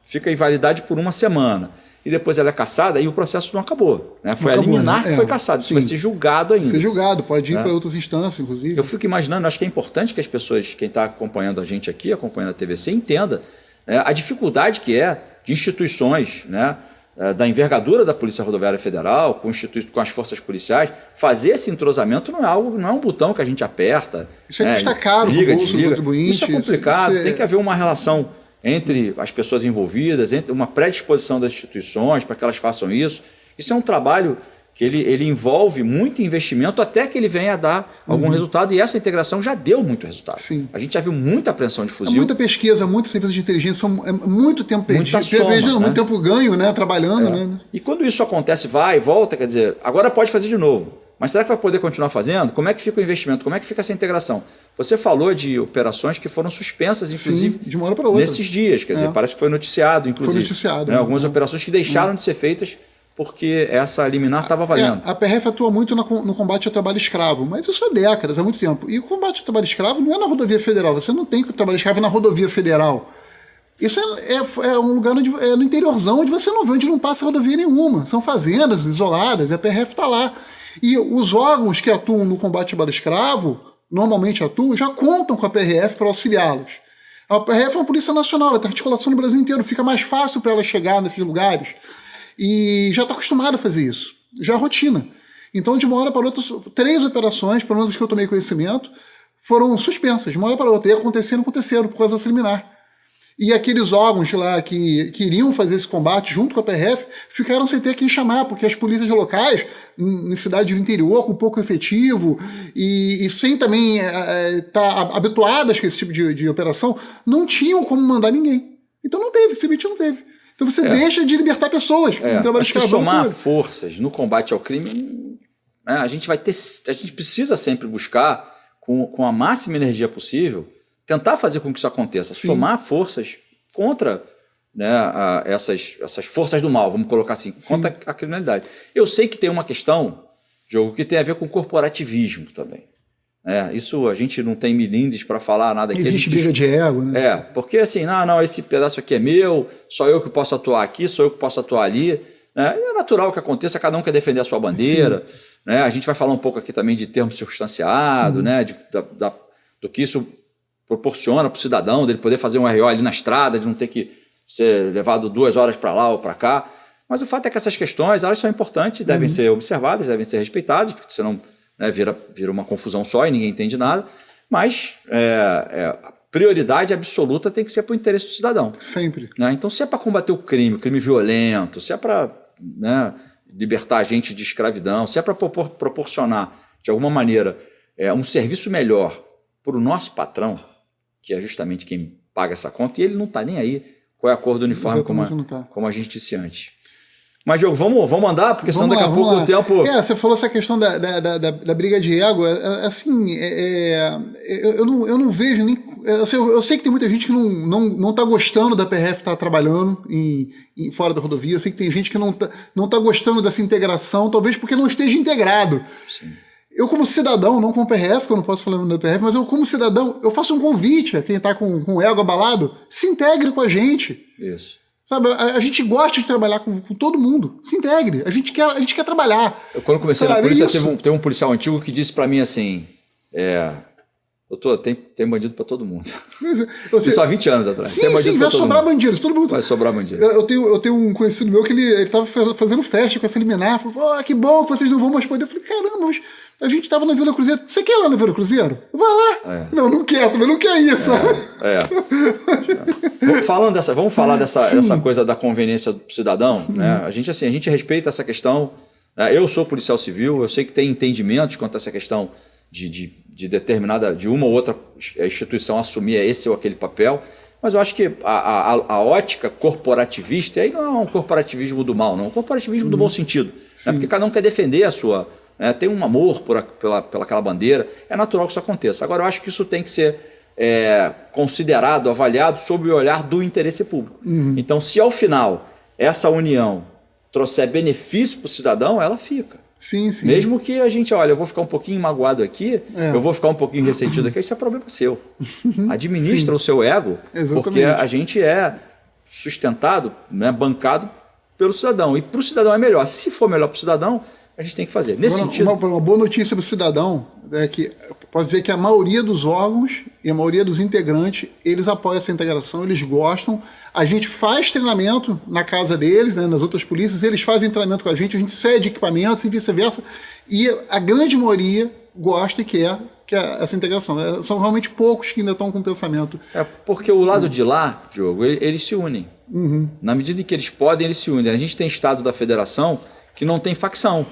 fica em validade por uma semana, e depois ela é cassada e o processo não acabou. Né? Foi Não a liminar acabou, né? que foi cassado, isso vai ser julgado ainda. Ser julgado, pode ir para outras instâncias, inclusive. Eu fico imaginando, acho que é importante que as pessoas, quem está acompanhando a gente aqui, acompanhando a TVC, entenda, né, a dificuldade que é de instituições, né, da envergadura da Polícia Rodoviária Federal, com as forças policiais, fazer esse entrosamento não é um botão que a gente aperta. Isso custa caro liga, pro bolso do contribuinte. Isso é complicado, tem que haver uma relação entre as pessoas envolvidas, entre uma predisposição das instituições para que elas façam isso. Isso é um trabalho que ele envolve muito investimento até que ele venha a dar algum resultado, e essa integração já deu muito resultado. Sim. A gente já viu muita apreensão de fuzil. Muita pesquisa, muito serviço de inteligência, muito tempo perdido, né? muito tempo ganho, né, trabalhando. Né? E quando isso acontece, vai e volta, quer dizer, agora pode fazer de novo. Mas será que vai poder continuar fazendo? Como é que fica o investimento? Como é que fica essa integração? Você falou de operações que foram suspensas, inclusive, de uma hora para outra. nesses dias. Quer dizer, parece que foi noticiado, inclusive. Foi noticiado. Né? Algumas operações que deixaram de ser feitas porque essa liminar estava valendo. A PRF atua muito no combate ao trabalho escravo, mas isso há décadas, há muito tempo. E o combate ao trabalho escravo não é na rodovia federal. Você não tem trabalho escravo na rodovia federal. Isso é um lugar no interiorzão, onde você não vê, onde não passa rodovia nenhuma. São fazendas isoladas, e a PRF está lá. E os órgãos que atuam no combate ao trabalho escravo, normalmente atuam, já contam com a PRF para auxiliá-los. A PRF é uma polícia nacional, ela tem articulação no Brasil inteiro, fica mais fácil para ela chegar nesses lugares. E já está acostumado a fazer isso, já é rotina. Então, de uma hora para outra, 3 operações, pelo menos as que eu tomei conhecimento, foram suspensas, de uma hora para outra. E aconteceram por causa dessa liminar. E aqueles órgãos lá que iriam fazer esse combate junto com a PRF ficaram sem ter quem chamar, porque as polícias locais, em cidade do interior, com pouco efetivo e sem também estar habituadas com esse tipo de operação, não tinham como mandar ninguém. Então não teve, simplesmente não teve. Então você deixa de libertar pessoas. Acho que somar forças no combate ao crime, né, a gente precisa sempre buscar, com a máxima energia possível, tentar fazer com que isso aconteça. Sim. Somar forças contra, né, essas forças do mal, vamos colocar assim, contra a criminalidade. Eu sei que tem uma questão, Diogo, que tem a ver com corporativismo também. Isso a gente não tem milindres para falar nada aqui. Existe briga de ego, né? Porque assim, não, esse pedaço aqui é meu, só eu que posso atuar aqui, só eu que posso atuar ali. Né? E é natural que aconteça, cada um quer defender a sua bandeira. Né? A gente vai falar um pouco aqui também de termo circunstanciado, né? Do que isso proporciona para o cidadão, dele poder fazer um RO ali na estrada, de não ter que ser levado 2 horas para lá ou para cá. Mas o fato é que essas questões, elas são importantes, devem ser observadas, devem ser respeitadas, porque senão, né, vira uma confusão só e ninguém entende nada. Mas a prioridade absoluta tem que ser para o interesse do cidadão. Sempre. Né? Então, se é para combater o crime violento, se é para, né, libertar a gente de escravidão, se é para proporcionar, de alguma maneira, um serviço melhor para o nosso patrão, que é justamente quem paga essa conta, e ele não está nem aí qual é a cor do uniforme, como a gente disse antes. Mas, Diogo, vamos andar, porque senão daqui a pouco o tempo... Você falou essa questão da briga de ego, assim, eu não vejo nem... Eu sei que tem muita gente que não está gostando da PRF estar trabalhando fora da rodovia, eu sei que tem gente que não tá gostando dessa integração, talvez porque não esteja integrado. Sim. Eu, como cidadão, não como PRF, porque eu não posso falar da PRF, mas eu, como cidadão, eu faço um convite a quem está com o ego abalado, se integre com a gente. Isso. Sabe, a gente gosta de trabalhar com todo mundo. Se integre. A gente quer trabalhar. Quando comecei na polícia, teve um policial antigo que disse para mim assim, doutor, tem bandido para todo mundo. Isso há 20 anos atrás. Sim, vai sobrar bandido. Todo mundo... Vai sobrar bandido. Eu tenho um conhecido meu que ele estava fazendo festa com essa liminar. Falou, que bom que vocês não vão mais poder. Eu falei, caramba, mas a gente estava na Vila Cruzeiro. Você quer ir lá na Vila Cruzeiro? Vai lá. Não quer, também não quer isso. Vamos falar dessa coisa da conveniência do cidadão. Né? A gente respeita essa questão. Né? Eu sou policial civil, eu sei que tem entendimentos quanto a essa questão de uma ou outra instituição assumir esse ou aquele papel, mas eu acho que a ótica corporativista, aí não é um corporativismo do mal, não, é um corporativismo do bom sentido, né? Porque cada um quer defender a sua, né? Tem um amor pela aquela bandeira, é natural que isso aconteça. Agora, eu acho que isso tem que ser considerado, avaliado sob o olhar do interesse público. Então, se ao final essa união trouxer benefício para o cidadão, ela fica. Sim. Mesmo que a gente, eu vou ficar um pouquinho magoado aqui, eu vou ficar um pouquinho ressentido aqui, isso é problema seu. Administra o seu ego, porque a gente é sustentado, né, bancado Uhum. cidadão. E para o cidadão é melhor. Se for melhor para o cidadão, a gente tem que fazer. Nesse sentido... Uma boa notícia para o cidadão é que posso dizer que a maioria dos órgãos e a maioria dos integrantes, eles apoiam essa integração, eles gostam. A gente faz treinamento na casa deles, né, nas outras polícias, eles fazem treinamento com a gente cede equipamentos e vice-versa. E a grande maioria gosta e quer essa integração. São realmente poucos que ainda estão com o pensamento. Porque o lado de lá, Diogo, eles se unem. Uhum. Na medida em que eles podem, eles se unem. A gente tem estado da federação que não tem facção.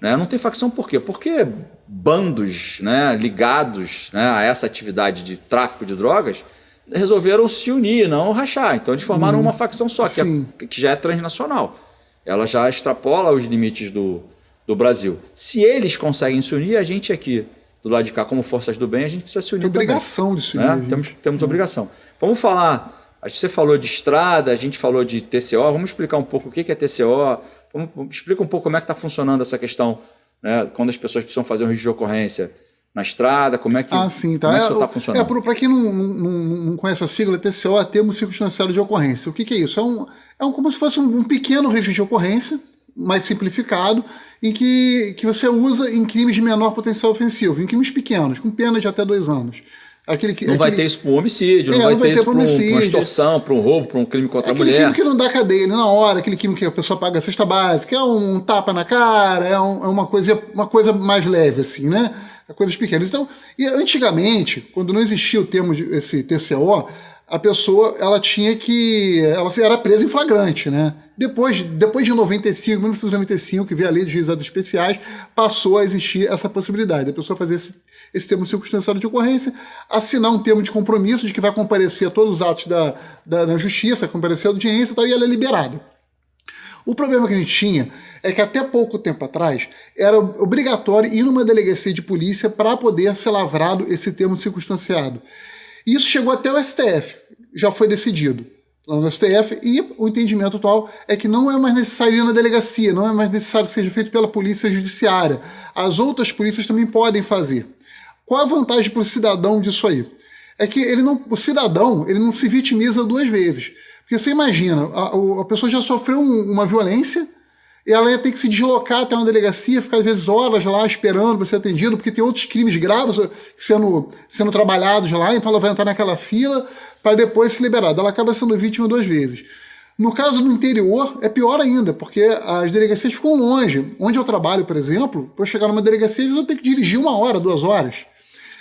Né? Não tem facção por quê? Porque bandos, né, ligados, né, a essa atividade de tráfico de drogas resolveram se unir, não rachar. Então eles formaram uma facção só, que já é transnacional. Ela já extrapola os limites do Brasil. Se eles conseguem se unir, a gente aqui, do lado de cá, como forças do bem, a gente precisa se unir. Tem obrigação de se unir. Né? Temos obrigação. Vamos falar, acho que você falou de estrada, a gente falou de TCO, vamos explicar um pouco o que é TCO. Explica um pouco como é que está funcionando essa questão, né? Quando as pessoas precisam fazer um registro de ocorrência na estrada, como é que isso está funcionando? Para quem não conhece a sigla, TCO é termo circunstanciado de ocorrência. O que é isso? É como se fosse um pequeno registro de ocorrência, mais simplificado, em que você usa em crimes de menor potencial ofensivo, em crimes pequenos, com pena de até 2 anos. Não vai ter isso para um homicídio, não vai ter isso para uma extorsão, para um roubo, para um crime contra a mulher. Aquele crime que não dá cadeia na hora, aquele crime que a pessoa paga a cesta básica, é um tapa na cara, é uma coisa mais leve, assim, né? Coisas pequenas. Então, e antigamente, quando não existia o termo esse TCO, a pessoa ela era presa em flagrante, né? Depois de 1995, que veio a lei de juizados especiais, passou a existir essa possibilidade. A pessoa fazer esse termo circunstanciado de ocorrência, assinar um termo de compromisso de que vai comparecer a todos os atos da justiça, comparecer à audiência e tal, e ela é liberada. O problema que a gente tinha é que até pouco tempo atrás era obrigatório ir numa delegacia de polícia para poder ser lavrado esse termo circunstanciado. E isso chegou até o STF, já foi decidido lá no STF, e o entendimento atual é que não é mais necessário ir na delegacia, não é mais necessário que seja feito pela polícia judiciária. As outras polícias também podem fazer. Qual a vantagem para o cidadão disso aí? É que o cidadão não se vitimiza 2 vezes. Porque você imagina, a pessoa já sofreu uma violência, e ela ia ter que se deslocar até uma delegacia, ficar às vezes horas lá esperando para ser atendido, porque tem outros crimes graves sendo trabalhados lá, então ela vai entrar naquela fila para depois ser liberada. Ela acaba sendo vítima 2 vezes. No caso do interior, é pior ainda, porque as delegacias ficam longe. Onde eu trabalho, por exemplo, para eu chegar numa delegacia, às vezes eu tenho que dirigir 1 hora, 2 horas.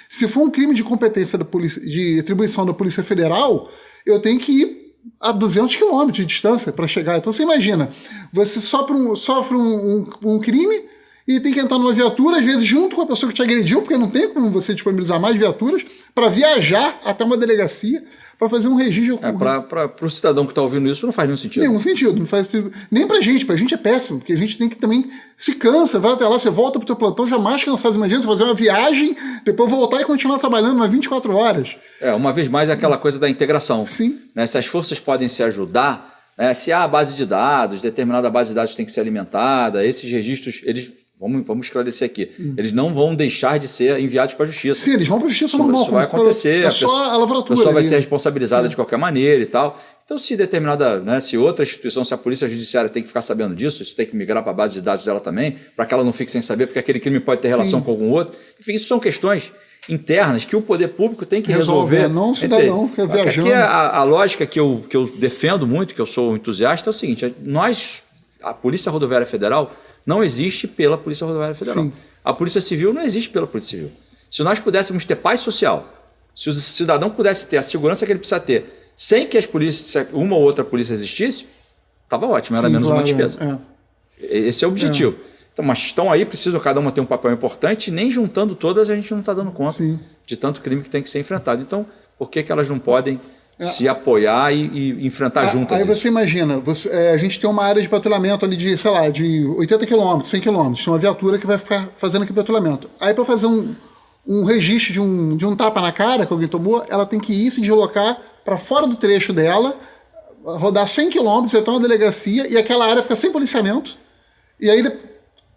Se for um crime de competência de atribuição da Polícia Federal, eu tenho que ir a 200 km de distância para chegar. Então você imagina, você sofre um crime e tem que entrar numa viatura, às vezes junto com a pessoa que te agrediu, porque não tem como você disponibilizar mais viaturas, para viajar até uma delegacia para fazer um registro. Para o cidadão que está ouvindo isso, não faz nenhum sentido. Nenhum sentido. Não faz sentido. Nem para a gente é péssimo, porque a gente tem que também se cansa, vai até lá, você volta para o teu plantão já mais cansado. Imagina você fazer uma viagem, depois voltar e continuar trabalhando umas 24 horas. Uma vez mais é aquela coisa da integração. Sim. Né? Se as forças podem se ajudar, né? Se há base de dados, determinada base de dados tem que ser alimentada, esses registros, eles... Vamos esclarecer aqui. Eles não vão deixar de ser enviados para a justiça. Sim, eles vão para a justiça normal. Isso vai acontecer. É só a lavratura. A pessoa vai ser responsabilizada de qualquer maneira e tal. Então, se determinada, né, se outra instituição, se a polícia judiciária tem que ficar sabendo disso, isso tem que migrar para a base de dados dela também, para que ela não fique sem saber, porque aquele crime pode ter relação com algum outro. Enfim, isso são questões internas que o poder público tem que resolver. Não o cidadão fica viajando. Aqui a lógica que eu defendo muito, que eu sou entusiasta, é o seguinte: a Polícia Rodoviária Federal não existe pela Polícia Rodoviária Federal. Sim. A Polícia Civil não existe pela Polícia Civil. Se nós pudéssemos ter paz social, se o cidadão pudesse ter a segurança que ele precisa ter, sem que uma ou outra polícia existisse, estava ótimo, era menos uma despesa. Esse é o objetivo. Então, mas estão aí, precisam cada uma ter um papel importante, e nem juntando todas a gente não está dando conta de tanto crime que tem que ser enfrentado. Então, por que elas não podem se apoiar e enfrentar juntas? Aí você imagina, a gente tem uma área de patrulhamento ali de, sei lá, de 80 km, 100 km, tem uma viatura que vai ficar fazendo aquele patrulhamento. Aí para fazer um registro de um tapa na cara que alguém tomou, ela tem que ir se deslocar para fora do trecho dela, rodar 100 km, até uma delegacia, e aquela área fica sem policiamento, e aí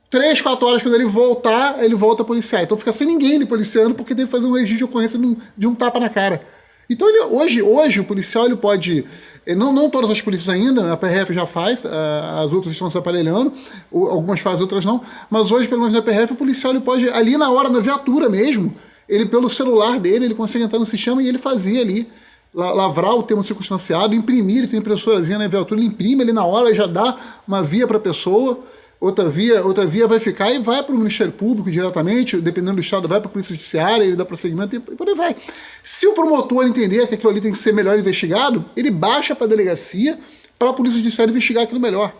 3, 4 horas quando ele voltar, ele volta a policiar. Então fica sem ninguém ele policiando, porque tem que fazer um registro de ocorrência de um tapa na cara. Então hoje o policial ele pode Não todas as polícias ainda, a PRF já faz, as outras estão se aparelhando, algumas fazem, outras não, mas hoje, pelo menos na PRF, o policial ele pode, ali na hora, na viatura mesmo, ele pelo celular dele, ele consegue entrar no sistema e ele fazia ali, lavrar o termo circunstanciado, imprimir, ele tem impressorazinha na viatura, ele imprime ali na hora e já dá uma via para a pessoa, outra via vai ficar e vai para o Ministério Público diretamente, dependendo do estado, vai para a Polícia Judiciária, ele dá prosseguimento e por aí vai. Se o promotor entender que aquilo ali tem que ser melhor investigado, ele baixa para a delegacia para a Polícia Judiciária investigar aquilo melhor.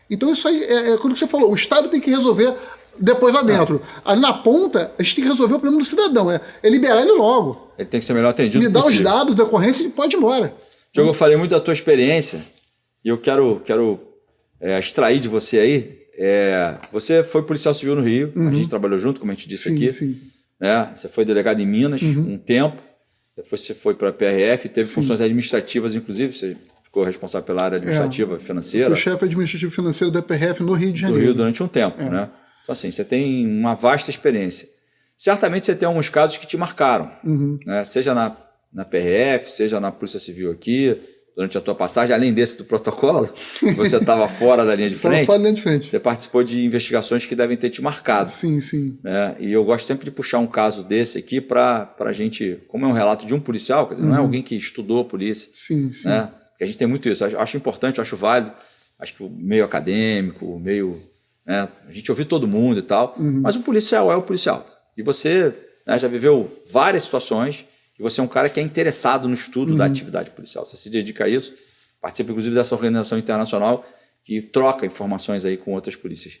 Então isso aí é aquilo que você falou, o Estado tem que resolver depois lá dentro. Ali na ponta, a gente tem que resolver o problema do cidadão, é liberar ele logo. Ele tem que ser melhor atendido. Me dá os dados da ocorrência e pode ir embora. Diogo, eu falei muito da tua experiência e eu quero extrair de você aí. Você foi policial civil no Rio, a gente trabalhou junto, como a gente disse aqui. Sim. Você foi delegado em Minas um tempo, depois você foi para a PRF, teve funções administrativas, inclusive, você ficou responsável pela área administrativa financeira. Fui chefe administrativo financeiro da PRF no Rio de Janeiro. No Rio durante um tempo, né? Então, assim, você tem uma vasta experiência. Certamente você tem alguns casos que te marcaram, né? Seja na PRF, seja na Polícia Civil aqui, durante a tua passagem, além desse do protocolo, você estava fora da linha de frente. Fora da linha de frente. Você participou de investigações que devem ter te marcado. Sim. Né? E eu gosto sempre de puxar um caso desse aqui para a gente, como é um relato de um policial, quer dizer, não é alguém que estudou a polícia. Sim. Né? Porque a gente tem muito isso. Eu acho importante, eu acho válido, acho que o meio acadêmico, o meio... Né? A gente ouve todo mundo e tal, mas o policial é o policial. E você, né, já viveu várias situações e você é um cara que é interessado no estudo da atividade policial. Você se dedica a isso, participa inclusive dessa organização internacional que troca informações aí com outras polícias.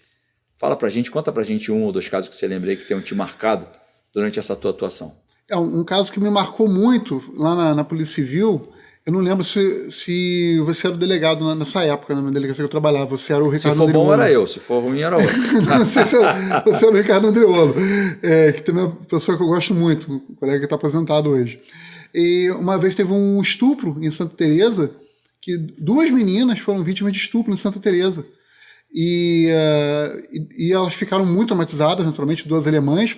Fala pra gente, conta pra gente um ou dois casos que você lembra aí que tenham te marcado durante essa tua atuação. Um caso que me marcou muito lá na Polícia Civil, eu não lembro se você era o delegado nessa época, na delegacia que eu trabalhava, você era o Ricardo Andreolo. Se for Andreolo. bom era eu, se for ruim era outro. Não sei se você era o Ricardo Andreolo, que também é uma pessoa que eu gosto muito, um colega que está aposentado hoje. E uma vez teve um estupro em Santa Teresa, que 2 meninas foram vítimas de estupro em Santa Teresa. E elas ficaram muito traumatizadas, naturalmente, 2 alemãs.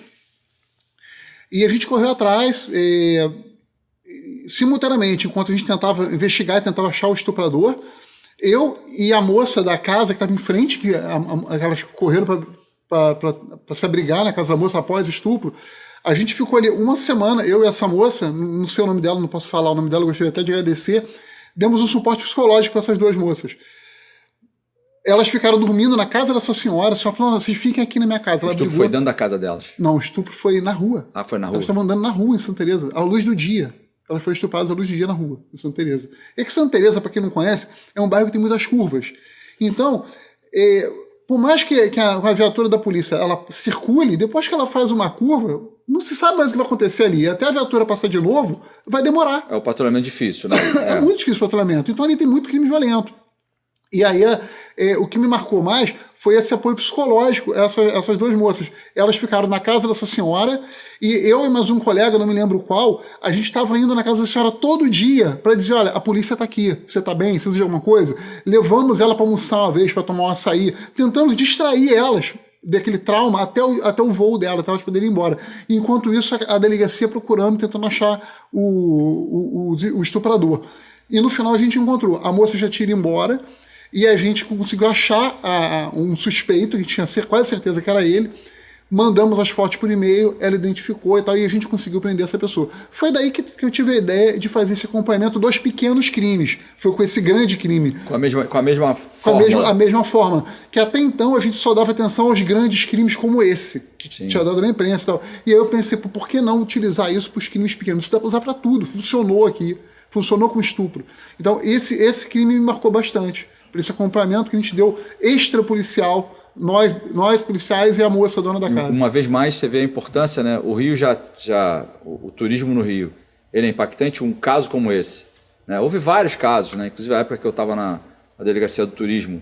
E a gente correu atrás, simultaneamente, enquanto a gente tentava investigar e tentava achar o estuprador, eu e a moça da casa que estava em frente, que elas correram para se abrigar na casa da moça após o estupro, a gente ficou ali uma semana, eu e essa moça, não sei o nome dela, não posso falar o nome dela, gostaria até de agradecer, demos um suporte psicológico para essas 2 moças. Elas ficaram dormindo na casa dessa senhora, a senhora falou, vocês fiquem aqui na minha casa. O estupro foi dentro da casa delas? Não, o estupro foi na rua. Ah, foi na rua? Elas estavam andando na rua em Santa Teresa, à luz do dia. Elas foram estupradas à luz do dia na rua, em Santa Teresa. É que Santa Teresa, para quem não conhece, é um bairro que tem muitas curvas. Então, por mais que a viatura da polícia ela circule, depois que ela faz uma curva, não se sabe mais o que vai acontecer ali. Até a viatura passar de novo, vai demorar. É o patrulhamento difícil, né? É muito difícil o patrulhamento. Então ali tem muito crime violento. E aí o que me marcou mais foi esse apoio psicológico, essas 2 moças. Elas ficaram na casa dessa senhora e eu e mais um colega, não me lembro qual, a gente estava indo na casa da senhora todo dia para dizer, olha, a polícia está aqui, você está bem, você precisa de alguma coisa? Levamos ela para almoçar uma vez, para tomar um açaí, tentando distrair elas daquele trauma até o voo dela, até elas poderem ir embora. E, enquanto isso, a delegacia procurando, tentando achar o estuprador. E no final a gente encontrou. A moça já tinha ido embora e a gente conseguiu achar um suspeito, a gente tinha quase certeza que era ele. Mandamos as fotos por e-mail, ela identificou e tal, e a gente conseguiu prender essa pessoa. Foi daí que eu tive a ideia de fazer esse acompanhamento dos pequenos crimes. Foi com esse grande crime. Com a mesma forma. A mesma forma. Que até então a gente só dava atenção aos grandes crimes como esse, que tinha dado na imprensa e tal. E aí eu pensei, por que não utilizar isso para os crimes pequenos? Isso dá para usar para tudo. Funcionou aqui. Funcionou com estupro. Então esse crime me marcou bastante. Por esse acompanhamento que a gente deu extra-policial, nós policiais e a moça dona da casa. Uma vez mais você vê a importância, né? O Rio o turismo no Rio, ele é impactante. Um caso como esse, né? Houve vários casos, né? Inclusive na época que eu estava na delegacia do turismo,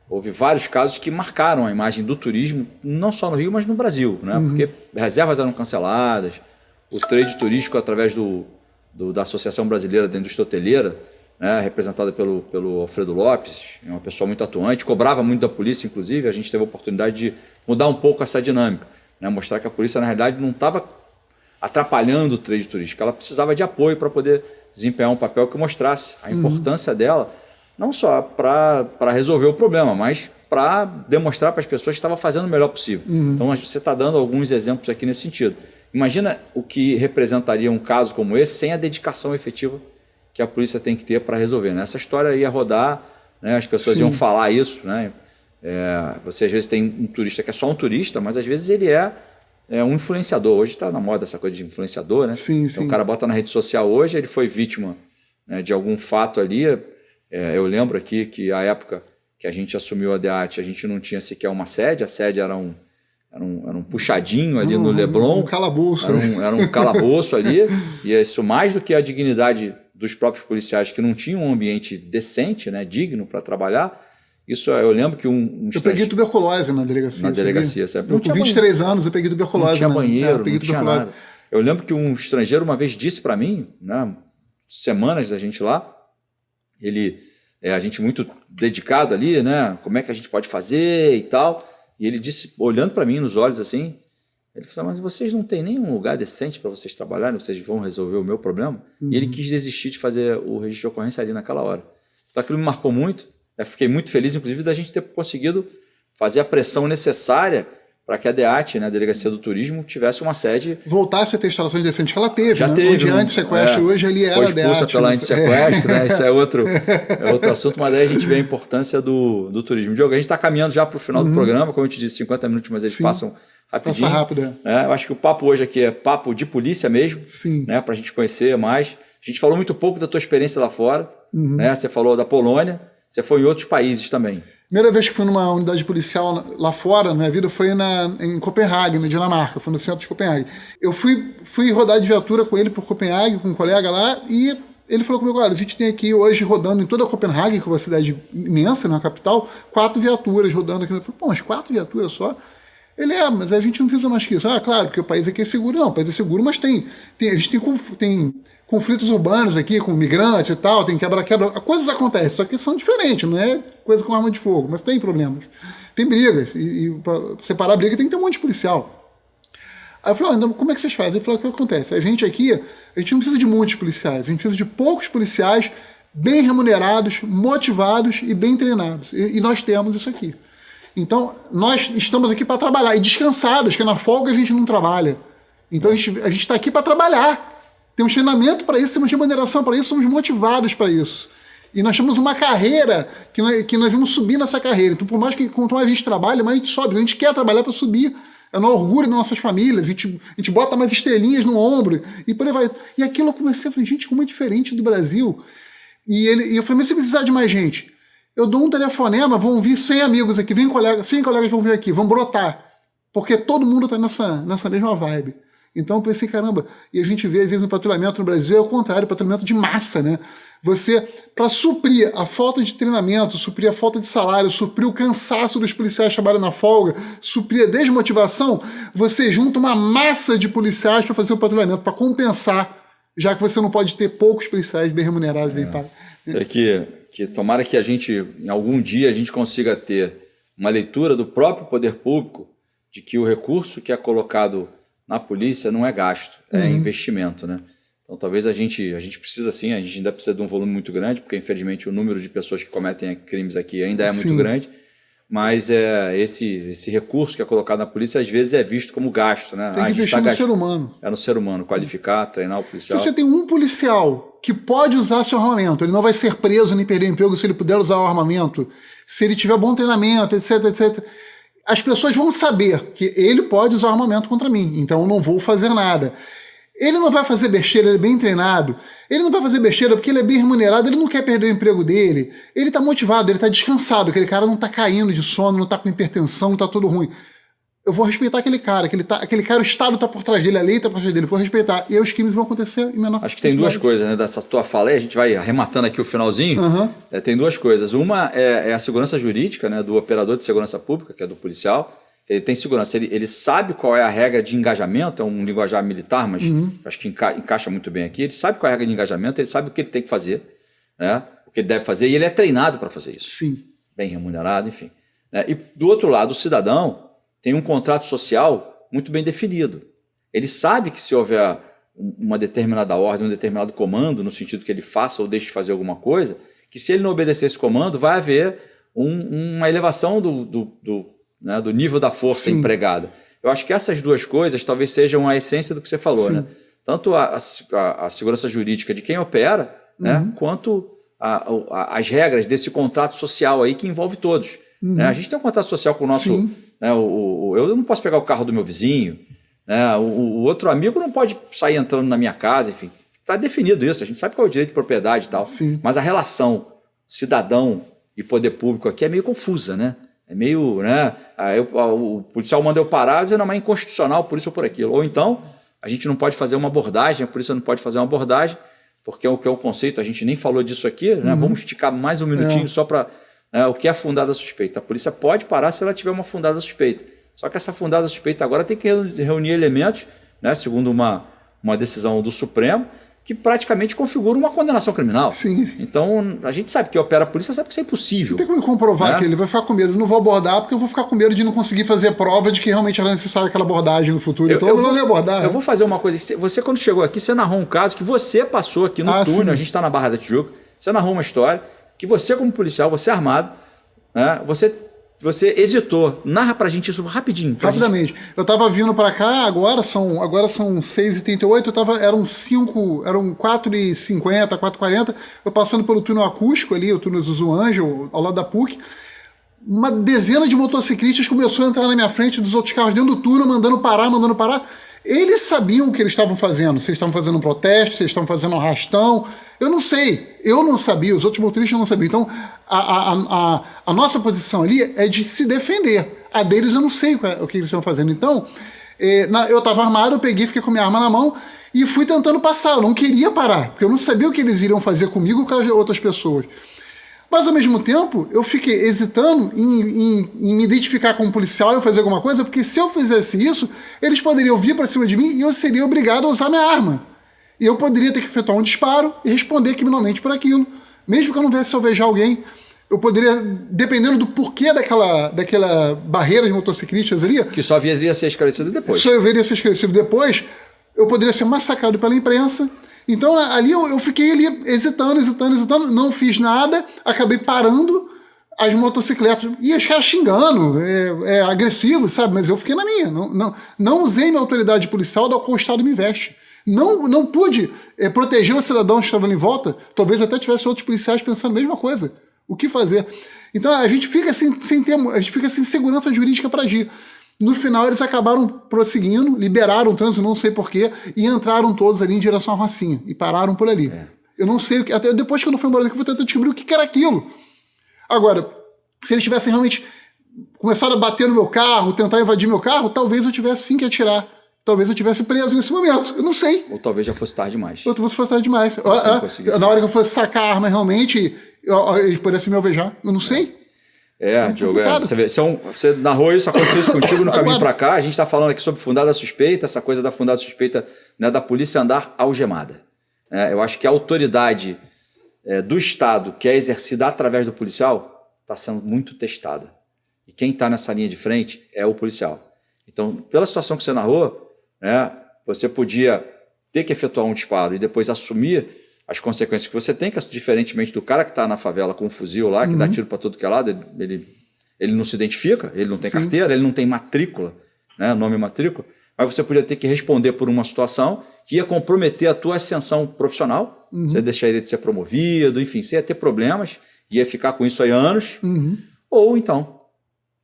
houve vários casos que marcaram a imagem do turismo, não só no Rio, mas no Brasil, né? Porque reservas eram canceladas, o trade turístico através da Associação Brasileira da Indústria Hoteleira, né, representada pelo Alfredo Lopes, é uma pessoa muito atuante, cobrava muito da polícia, inclusive, a gente teve a oportunidade de mudar um pouco essa dinâmica, né, mostrar que a polícia, na realidade, não estava atrapalhando o trade turístico, ela precisava de apoio para poder desempenhar um papel que mostrasse a importância dela, não só para resolver o problema, mas para demonstrar para as pessoas que estava fazendo o melhor possível. Então, você está dando alguns exemplos aqui nesse sentido. Imagina o que representaria um caso como esse sem a dedicação efetiva que a polícia tem que ter para resolver. Né? Essa história ia rodar, né? As pessoas iam falar isso. Né? Você às vezes tem um turista que é só um turista, mas às vezes ele é um influenciador. Hoje está na moda essa coisa de influenciador. Né? Então, o cara bota na rede social hoje, ele foi vítima, né, de algum fato ali. Eu lembro aqui que a época que a gente assumiu a DEAT, a gente não tinha sequer uma sede. A sede era um puxadinho ali no Leblon. Um calabouço. Era um calabouço ali. E isso mais do que a dignidade dos próprios policiais que não tinham um ambiente decente, né, digno para trabalhar. Isso eu lembro que eu peguei tuberculose na delegacia. Na delegacia, com 23 anos eu peguei tuberculose. Não tinha banheiro, não tinha nada. Eu lembro que um estrangeiro uma vez disse para mim, né, semanas da gente lá, a gente muito dedicado ali, né, como é que a gente pode fazer e tal. E ele disse, olhando para mim nos olhos assim, ele falou, mas vocês não têm nenhum lugar decente para vocês trabalharem, vocês vão resolver o meu problema? E ele quis desistir de fazer o registro de ocorrência ali naquela hora. Então aquilo me marcou muito, eu fiquei muito feliz, inclusive, da gente ter conseguido fazer a pressão necessária para que a DEAT, né, a Delegacia do Turismo, tivesse uma sede... Voltasse a ter instalações decentes, que ela teve, já né? teve. Onde anti-sequestro, hoje ele era a DEAT. Foi expulsa pela anti-sequestro, né? Isso é outro assunto, mas daí a gente vê a importância do turismo. Diogo, a gente está caminhando já para o final do programa, como eu te disse, 50 minutos, mas eles passam rapidinho. Passa rápido, Eu acho que o papo hoje aqui é papo de polícia mesmo, né? Para a gente conhecer mais. A gente falou muito pouco da tua experiência lá fora, né? Você falou da Polônia, você foi em outros países também. Primeira vez que fui numa unidade policial lá fora, na minha vida, foi em Copenhague, na Dinamarca, foi no centro de Copenhague. Eu fui rodar de viatura com ele por Copenhague, com um colega lá, e ele falou comigo, olha, a gente tem aqui hoje rodando em toda Copenhague, que é uma cidade imensa, na capital, 4 viaturas rodando aqui. Eu falei, pô, mas 4 viaturas só? Ele mas a gente não precisa mais que isso. Claro, porque o país aqui é seguro. Não, o país é seguro, mas a gente tem conflitos urbanos aqui com migrantes e tal, tem quebra-quebra. Coisas acontecem, só que são diferentes, não é coisa com arma de fogo, mas tem problemas. Tem brigas, e para separar a briga tem que ter um monte de policial. Aí eu falei, então, como é que vocês fazem? Ele falou, o que acontece? A gente não precisa de muitos policiais, a gente precisa de poucos policiais bem remunerados, motivados e bem treinados. E nós temos isso aqui. Então, nós estamos aqui para trabalhar, e descansados, porque na folga a gente não trabalha. Então, a gente está aqui para trabalhar. Temos treinamento para isso, temos remuneração para isso, somos motivados para isso. E nós temos uma carreira que nós vamos subir nessa carreira. Então, por mais que quanto mais a gente trabalha, mais a gente sobe. A gente quer trabalhar para subir. É no orgulho das nossas famílias. A gente bota mais estrelinhas no ombro e por aí vai. E aquilo eu comecei a falar, gente, como é diferente do Brasil. E eu falei, mas se precisar de mais gente, eu dou um telefonema, vão vir 100 amigos aqui, 100 colegas vão vir aqui, vão brotar. Porque todo mundo está nessa mesma vibe. Então eu pensei, caramba, e a gente vê às vezes no patrulhamento no Brasil é o contrário, patrulhamento de massa, né? Você, para suprir a falta de treinamento, suprir a falta de salário, suprir o cansaço dos policiais que trabalham na folga, suprir a desmotivação, você junta uma massa de policiais para fazer o patrulhamento, para compensar, já que você não pode ter poucos policiais bem remunerados, bem pagos. Que tomara que a gente, em algum dia, a gente consiga ter uma leitura do próprio poder público de que o recurso que é colocado na polícia não é gasto, é investimento, né? Então talvez a gente precisa sim, a gente ainda precisa de um volume muito grande, porque infelizmente o número de pessoas que cometem crimes aqui ainda é muito grande, mas esse recurso que é colocado na polícia às vezes é visto como gasto, né? Tem que investir no ser humano. É no ser humano, qualificar, treinar o policial. Se você tem um policial que pode usar seu armamento, ele não vai ser preso nem perder o emprego se ele puder usar o armamento, se ele tiver bom treinamento, etc, etc. As pessoas vão saber que ele pode usar armamento contra mim, então eu não vou fazer nada. Ele não vai fazer besteira, ele é bem treinado. Ele não vai fazer besteira porque ele é bem remunerado, ele não quer perder o emprego dele. Ele está motivado, ele está descansado, aquele cara não está caindo de sono, não está com hipertensão, não está tudo ruim. Eu vou respeitar aquele cara, aquele cara, o Estado está por trás dele, a lei está por trás dele, eu vou respeitar. E aí os crimes vão acontecer em menor Acho que tem duas coisas, né? Dessa tua fala aí, a gente vai arrematando aqui o finalzinho. Tem duas coisas. Uma é a segurança jurídica, né, do operador de segurança pública, que é do policial. Ele tem segurança, ele sabe qual é a regra de engajamento, é um linguajar militar, mas acho que encaixa muito bem aqui. Ele sabe qual é a regra de engajamento, ele sabe o que ele tem que fazer, né? O que ele deve fazer, e ele é treinado para fazer isso. Sim. Bem remunerado, enfim. E do outro lado, o cidadão tem um contrato social muito bem definido. Ele sabe que se houver uma determinada ordem, um determinado comando, no sentido que ele faça ou deixe de fazer alguma coisa, que se ele não obedecer esse comando, vai haver uma elevação do nível da força empregada. Eu acho que essas duas coisas talvez sejam a essência do que você falou, né? Tanto a segurança jurídica de quem opera, né? Quanto as regras desse contrato social aí que envolve todos. Né? A gente tem um contrato social com o nosso... Né? Eu não posso pegar o carro do meu vizinho, né? O outro amigo não pode sair entrando na minha casa, enfim. Está definido isso, a gente sabe qual é o direito de propriedade e tal. Mas a relação cidadão e poder público aqui é meio confusa, né? É meio... Né? O policial manda eu parar dizendo, não, é inconstitucional por isso ou por aquilo. Ou então, a gente não pode fazer uma abordagem, a polícia não pode fazer uma abordagem, porque o que é o conceito, a gente nem falou disso aqui, né? Vamos esticar mais um minutinho só para... o que é fundada suspeita. A polícia pode parar se ela tiver uma fundada suspeita. Só que essa fundada suspeita agora tem que reunir elementos, né, segundo uma decisão do Supremo, que praticamente configura uma condenação criminal. Então, a gente sabe que opera a polícia, sabe que isso é impossível. Não tem como comprovar, né? Que ele vai ficar com medo. Eu não vou abordar porque eu vou ficar com medo de não conseguir fazer prova de que realmente era necessária aquela abordagem no futuro. Então eu não vou abordar. Eu vou fazer uma coisa. Você, quando chegou aqui, você narrou um caso que você passou aqui no túnel, a gente está na Barra da Tijuca, você narrou uma história que você, como policial, você armado, né, você hesitou. Narra pra gente isso rapidinho. Rapidamente. Eu estava vindo para cá, agora são 6h38, eram 4h50, 4h40, eu passando pelo túnel acústico ali, o túnel Zuzu Ângelo, ao lado da PUC, uma dezena de motociclistas começou a entrar na minha frente dos outros carros dentro do túnel, mandando parar. Eles sabiam o que eles estavam fazendo, se eles estavam fazendo um protesto, se eles estavam fazendo um arrastão, eu não sei, eu não sabia, os outros motoristas não sabiam. Então, a nossa posição ali é de se defender. A deles eu não sei o que eles estão fazendo. Então, eu estava armado, eu peguei, fiquei com minha arma na mão e fui tentando passar. Eu não queria parar, porque eu não sabia o que eles iriam fazer comigo ou com as outras pessoas. Mas, ao mesmo tempo, eu fiquei hesitando em me identificar como policial e fazer alguma coisa, porque se eu fizesse isso, eles poderiam vir para cima de mim e eu seria obrigado a usar minha arma. E eu poderia ter que efetuar um disparo e responder criminalmente por aquilo. Mesmo que eu não viesse alvejar alguém, eu poderia, dependendo do porquê daquela barreira de motociclistas ali... Que só viria a ser esclarecido depois. Só viria a ser esclarecido depois, eu poderia ser massacrado pela imprensa. Então ali eu fiquei ali hesitando, não fiz nada, acabei parando as motocicletas, e os caras xingando, agressivo, sabe? Mas eu fiquei na minha, não usei minha autoridade policial da qual o Estado me veste. Não pude proteger os cidadãos que estavam ali em volta, talvez até tivesse outros policiais pensando a mesma coisa. O que fazer? Então a gente fica assim, sem segurança jurídica para agir. No final eles acabaram prosseguindo, liberaram o trânsito, não sei porquê, e entraram todos ali em direção à Rocinha, e pararam por ali. Eu não sei, até depois que eu não fui embora daqui, eu vou tentar descobrir o que era aquilo. Agora, se eles tivessem realmente começado a bater no meu carro, tentar invadir meu carro, talvez eu tivesse sim que atirar. Talvez eu tivesse preso nesse momento. Eu não sei. Ou talvez já fosse tarde demais. Ou talvez fosse tarde demais. Na hora que eu fosse sacar a arma realmente, eles pudessem me alvejar. Eu não sei. Diogo, você narrou isso, aconteceu isso contigo no caminho para cá. A gente está falando aqui sobre fundada suspeita, essa coisa da fundada suspeita, né, da polícia andar algemada. Eu acho que a autoridade do Estado, que é exercida através do policial, está sendo muito testada. E quem está nessa linha de frente é o policial. Então, pela situação que você narrou, né, você podia ter que efetuar um disparo e depois assumir as consequências que você tem, que diferentemente do cara que está na favela com um fuzil lá, que dá tiro para todo que é lado, ele não se identifica, ele não tem carteira, ele não tem matrícula, né, nome e matrícula, mas você podia ter que responder por uma situação que ia comprometer a tua ascensão profissional, você deixaria de ser promovido, enfim, você ia ter problemas, ia ficar com isso aí anos, ou então,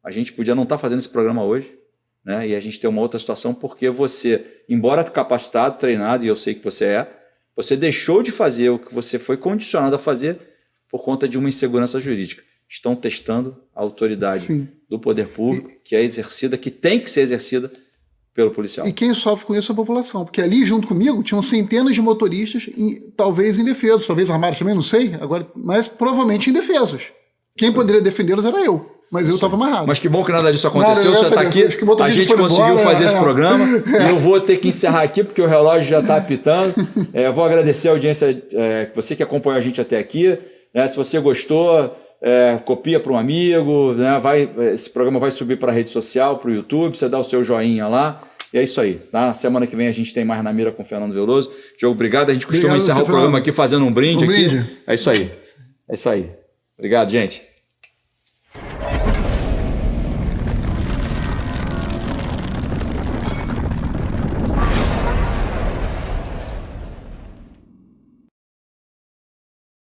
a gente podia não estar fazendo esse programa hoje, né, e a gente ter uma outra situação porque você, embora capacitado, treinado, e eu sei que você deixou de fazer o que você foi condicionado a fazer por conta de uma insegurança jurídica. Estão testando a autoridade do poder público, que é exercida, que tem que ser exercida pelo policial. E quem sofre com isso é a população, porque ali junto comigo tinham centenas de motoristas, talvez indefesos, talvez armados também, não sei, agora, mas provavelmente indefesos. Quem poderia defendê-los era eu. Mas eu estava amarrado. Mas que bom que nada disso aconteceu, você está aqui, a gente conseguiu fazer esse programa, e eu vou ter que encerrar aqui, porque o relógio já está apitando. Eu vou agradecer a audiência, você que acompanhou a gente até aqui. Se você gostou, copia para um amigo, né? Esse programa vai subir para a rede social, para o YouTube, você dá o seu joinha lá, E é isso aí, tá? Semana que vem a gente tem mais Na Mira com o Fernando Veloso. Diogo, obrigado. A gente costuma Obrigado, encerrar o programa Fernando. aqui fazendo um brinde. Um brinde. É isso aí. É isso aí. Obrigado, gente.